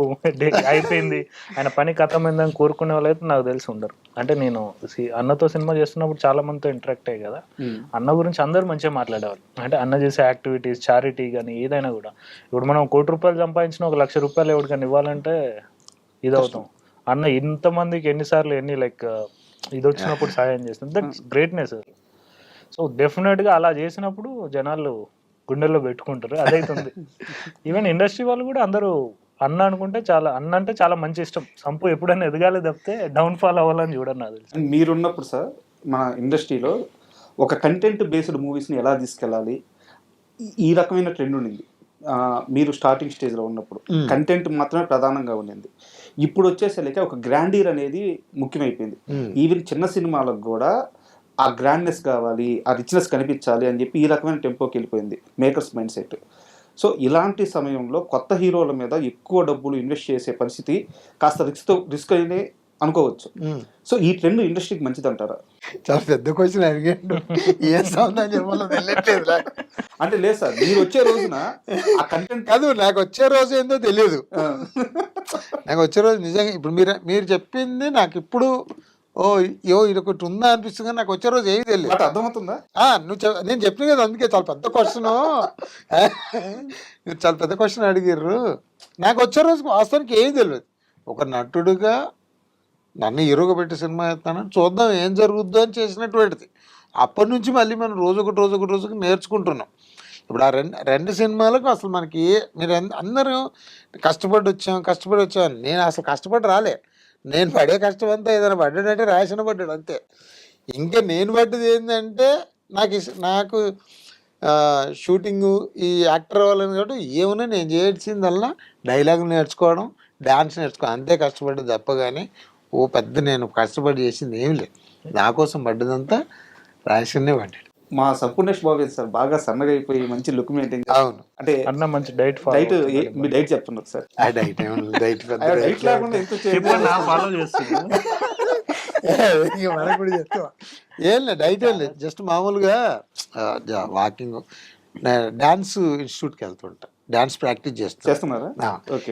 అయిపోయింది, ఆయన పని కథమైందని కోరుకునే వాళ్ళు అయితే నాకు తెలిసి ఉండరు. అంటే నేను అన్నతో సినిమా చేస్తున్నప్పుడు చాలా మందితో ఇంటరాక్ట్ అయ్యి కదా, అన్న గురించి అందరూ మంచిగా మాట్లాడేవాళ్ళు. అంటే అన్న చేసే యాక్టివిటీస్, చారిటీ కానీ ఏదైనా కూడా. ఇప్పుడు మనం 1 కోటి రూపాయలు సంపాదించిన 1 లక్ష రూపాయలు ఎవరికైనా ఇవ్వాలంటే ఇది అవుతాం. అన్న ఇంతమందికి ఎన్నిసార్లు లైక్ ఇది వచ్చినప్పుడు సహాయం చేస్తుంది. That's greatness. సో డెఫినెట్గా అలా చేసినప్పుడు జనాలు గుండెల్లో పెట్టుకుంటారు, అదైతుంది. ఈవెన్ ఇండస్ట్రీ వాళ్ళు కూడా అందరూ అన్న అనుకుంటే అన్న అంటే చాలా మంచి ఇష్టం. సంపు ఎప్పుడైనా ఎదగాలి తప్పితే డౌన్ ఫాల్ అవ్వాలని చూడండి నాకు తెలుసు. మీరున్నప్పుడు సార్ మన ఇండస్ట్రీలో ఒక కంటెంట్ బేస్డ్ మూవీస్ని ఎలా తీసుకెళ్ళాలి, ఈ రకమైన ట్రెండ్ ఉండింది. మీరు స్టార్టింగ్ స్టేజ్లో ఉన్నప్పుడు కంటెంట్ మాత్రమే ప్రధానంగా ఉండింది. ఇప్పుడు వచ్చేసరికి ఒక గ్రాండీర్ అనేది ముఖ్యమైపోయింది. ఈవెన్ చిన్న సినిమాలకు కూడా ఆ గ్రాండ్నెస్ కావాలి, ఆ రిచ్నెస్ కనిపించాలి అని చెప్పి ఈ రకమైన టెంపోకి వెళ్ళిపోయింది మేకర్స్ మైండ్ సెట్. సో ఇలాంటి సమయంలో కొత్త హీరోల మీద ఎక్కువ డబ్బులు ఇన్వెస్ట్ చేసే పరిస్థితి కాస్త రిస్క్ అయినే అనుకోవచ్చు. సో ఈ ట్రెండ్ ఇండస్ట్రీకి మంచిది అంటారా? చాలా పెద్ద క్వశ్చన్ అడిగాడు. అంటే లేదు సార్, మీరు వచ్చే రోజున ఆ కంటెంట్ కాదు, నాకు వచ్చే రోజు ఏందో తెలియదు. నాకు వచ్చే రోజు నిజంగా ఇప్పుడు మీరు చెప్పింది నాకు ఇప్పుడు ఇది ఒకటి ఉందా అనిపిస్తుంది, కానీ నాకు వచ్చే రోజు ఏమి తెలియదు. అర్థమవుతుందా? నేను చెప్పిన కదా, అందుకే చాలా పెద్ద క్వశ్చన్. మీరు చాలా పెద్ద క్వశ్చన్ అడిగారు. నాకు వచ్చే రోజు వాస్తవానికి ఏమి తెలియదు. ఒక నటుడుగా నన్ను హీరోగా పెట్టి సినిమా చేస్తానని చూద్దాం ఏం జరుగుద్దో అని చేసినటువంటిది. అప్పటి నుంచి మళ్ళీ మనం రోజుకు నేర్చుకుంటున్నాం. ఇప్పుడు ఆ రెండు సినిమాలకు అసలు మనకి మీరు అందరూ కష్టపడి వచ్చాం. నేను అసలు కష్టపడి రాలే. నేను పడే కష్టం అంతా ఏదైనా పడ్డాడంటే రాసిన పడ్డాడు అంతే. ఇంకా నేను పడ్డది ఏంటంటే నాకు షూటింగు ఈ యాక్టర్ అవ్వాలని కాబట్టి ఏమన్నా నేను చేయాల్సిందల్లా డైలాగులు నేర్చుకోవడం, డ్యాన్స్ నేర్చుకోవడం, అంతే కష్టపడ్డది తప్ప. కానీ పెద్ద నేను కష్టపడి చేసింది ఏం లేదు. నా కోసం పడ్డదంతా రాసినే పడ్డాడు. మా సపూర్ణేష్ బాబు సార్ బాగా సన్నగా అయిపోయి మంచి లుక్ మెయింటైన్. అవును, అంటే అన్న మంచి డైట్ మీ డైట్ చెప్తున్నారు సార్. డైట్ లేకుండా ఫాలో చేస్తున్నాను. మనకు కూడా చెప్తావా? ఏం లేదు, డైట్ ఏం లేదు, జస్ట్ మామూలుగా వాకింగ్. డాన్స్ ఇన్స్టిట్యూట్కి వెళ్తుంటా, డాన్స్ ప్రాక్టీస్ చేస్తున్నారా?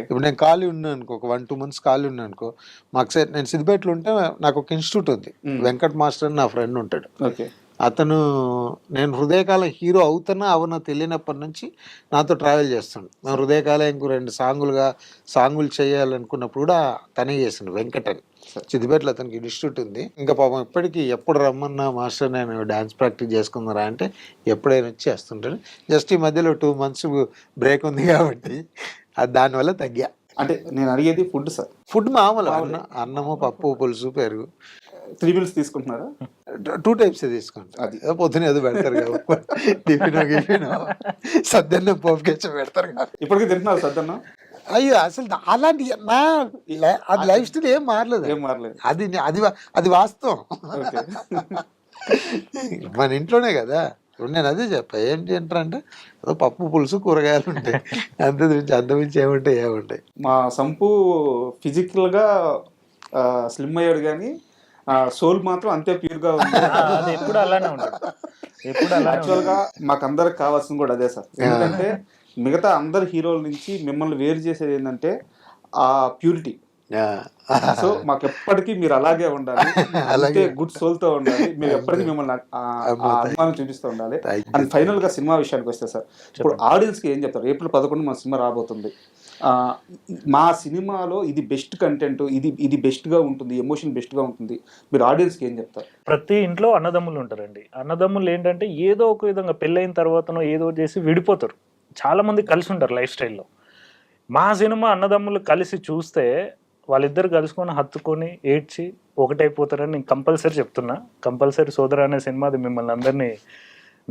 ఇప్పుడు నేను ఖాళీ ఉన్నాను అనుకో, ఒక 1-2 months ఖాళీ ఉన్నాను అనుకో, మాకు నేను సిద్దిపేటలో ఉంటే నాకు ఒక ఇన్స్టిట్యూట్ ఉంది, వెంకట్ మాస్టర్ అని నా ఫ్రెండ్ ఉంటాడు. అతను నేను హృదయకాలం హీరో అవుతున్నా అవునో తెలియనప్పటి నుంచి నాతో ట్రావెల్ చేస్తుండు. మేము హృదయకాలం ఇంకో 2 సాంగులు చేయాలనుకున్నప్పుడు కూడా తనే చేసిండు, వెంకట్ అని. సిద్దిపేటలో అతనికి ఇన్స్టిట్యూట్ ఉంది. ఇంకా పాపం ఇప్పటికీ ఎప్పుడు రమ్మన్నా మాస్టర్ నేను డ్యాన్స్ ప్రాక్టీస్ చేసుకుందారా అంటే ఎప్పుడైనా వచ్చి చేస్తుంటాడు. జస్ట్ ఈ మధ్యలో 2 months బ్రేక్ ఉంది కాబట్టి అది దానివల్ల తగ్గా. అంటే నేను అడిగేది ఫుడ్ సార్. ఫుడ్ మామూలు అన్నము, పప్పు, పులుసు, పెరుగు. 3 meals తీసుకుంటున్నారా? 2 types తీసుకుంటాం. అది పొద్దున ఏదో పెడతారు కాబట్టి టిఫిన్ సద్దన్నం పోపుకెచ్చ పెడతారు కాబట్టి. ఇప్పటికీ తింటున్నారు సద్దన్నం? అయ్యో అసలు అలాంటి అది లైఫ్ స్టైల్ ఏం మారలేదు. అది వాస్తవం. మన ఇంట్లోనే కదా. నేను అదే చెప్పా, ఏంటి అంటారంటే పప్పు, పులుసు, కూరగాయలు ఉంటాయి, అంతమించి ఏముంటాయి. మా సంపు ఫిజికల్గా స్లిమ్ అయ్యాడు కానీ సోల్ మాత్రం అంతే ప్యూర్గా ఉంది. ఎప్పుడు అలానే ఉంటాడు. యాక్చువల్గా మాకు అందరికి కావాల్సింది కూడా అదే సార్. ఎందుకంటే మిగతా అందరు హీరోల నుంచి మిమ్మల్ని వేరు చేసేది ఏంటంటే ఆ ప్యూరిటీ. సో మాకు ఎప్పటికీ మీరు అలాగే ఉండాలి, అలాగే గుడ్ సోల్ తో ఉండాలి, మీరు ఎప్పటికీ మిమ్మల్ని అభిమానం చూపిస్తూ ఉండాలి. అండ్ ఫైనల్ గా సినిమా విషయానికి వస్తే సార్, ఇప్పుడు ఆడియన్స్ కి ఏం చెప్తారు? April 11 మన సినిమా రాబోతుంది. మా సినిమాలో ఇది బెస్ట్ కంటెంట్, ఇది బెస్ట్ గా ఉంటుంది, ఎమోషన్ బెస్ట్ గా ఉంటుంది, మీరు ఆడియన్స్ కి ఏం చెప్తారు? ప్రతి ఇంట్లో అన్నదమ్ములు ఉంటారండి. అన్నదమ్ములు ఏంటంటే ఏదో ఒక విధంగా పెళ్ళైన తర్వాతనో ఏదో చేసి విడిపోతారు. చాలా మంది కలిసి ఉంటారు లైఫ్ స్టైల్లో. మా సినిమా అన్నదమ్ములు కలిసి చూస్తే వాళ్ళిద్దరు కలుసుకొని హత్తుకొని ఏడ్చి ఒకటైపోతారని నేను కంపల్సరీ చెప్తున్నా. కంపల్సరీ సోదర అనే సినిమా అది మిమ్మల్ని అందరినీ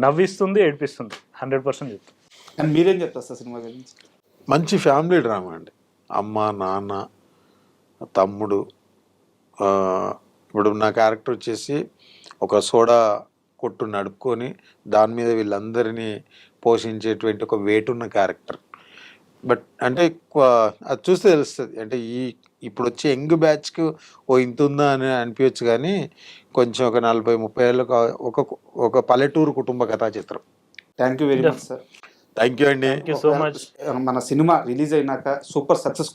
నవ్విస్తుంది, ఏడ్పిస్తుంది. 100% చెప్తాను. అండ్ మీరేం చెప్తారు సార్ సినిమా గురించి? మంచి ఫ్యామిలీ డ్రామా అండి. అమ్మ, నాన్న, తమ్ముడు. ఇప్పుడు నా క్యారెక్టర్ వచ్చేసి ఒక సోడా కొట్టు నడుపుకొని దాని మీద వీళ్ళందరినీ పోషించేటువంటి ఒక వెయిట్ ఉన్న క్యారెక్టర్. బట్ అంటే అది చూస్తే తెలుస్తుంది. అంటే ఇప్పుడు వచ్చే యంగ్ బ్యాచ్కి ఇంత ఉందా అని అనిపించచ్చు, కానీ కొంచెం ఒక 40-30 ఏళ్ళకు ఒక పల్లెటూరు కుటుంబ కథా చిత్రం. Thank you very much sir. Thank you అండి. So much. మన సినిమా రిలీజ్ అయినాక సూపర్ సక్సెస్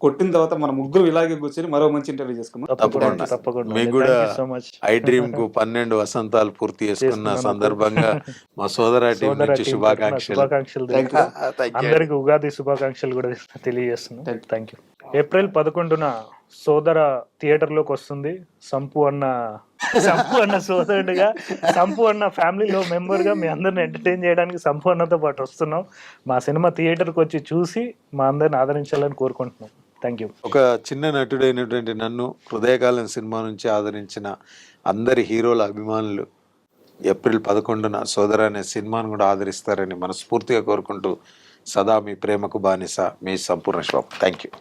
కొట్టిన తర్వాత మన ముగ్గురు ఇలాగే కూర్చొని మరో మంచి ఇంటర్వ్యూ చేసుకున్నాం. తప్పకుండా. మీకు కూడా ఐ డ్రీమ్ కు 12 వసంతాలు పూర్తి చేసుకున్న సందర్భంగా మా సోదర టీం నుంచి శుభాకాంక్షలు. అందరికి ఉగాది శుభాకాంక్షలు కూడా తెలియజేస్తున్నాం. Thank you. April 11 సోదర థియేటర్లోకి వస్తుంది. సంపు అన్న సోదరుడిగా, సంపు అన్న ఫ్యామిలీలో మెంబర్గా మీ అందరిని ఎంటర్టైన్ చేయడానికి సంపు అన్నతో పాటు వస్తున్నాం. మా సినిమా థియేటర్కి వచ్చి చూసి మా అందరిని ఆదరించాలని కోరుకుంటున్నాం. Thank you. ఒక చిన్న నటుడైనటువంటి నన్ను హృదయకాలం సినిమా నుంచి ఆదరించిన అందరి హీరోల అభిమానులు April 11 సోదర అనే సినిమాను కూడా ఆదరిస్తారని మనస్ఫూర్తిగా కోరుకుంటూ సదా మీ ప్రేమకు బానిస, మీ సంపూర్ణ శుభం. Thank you.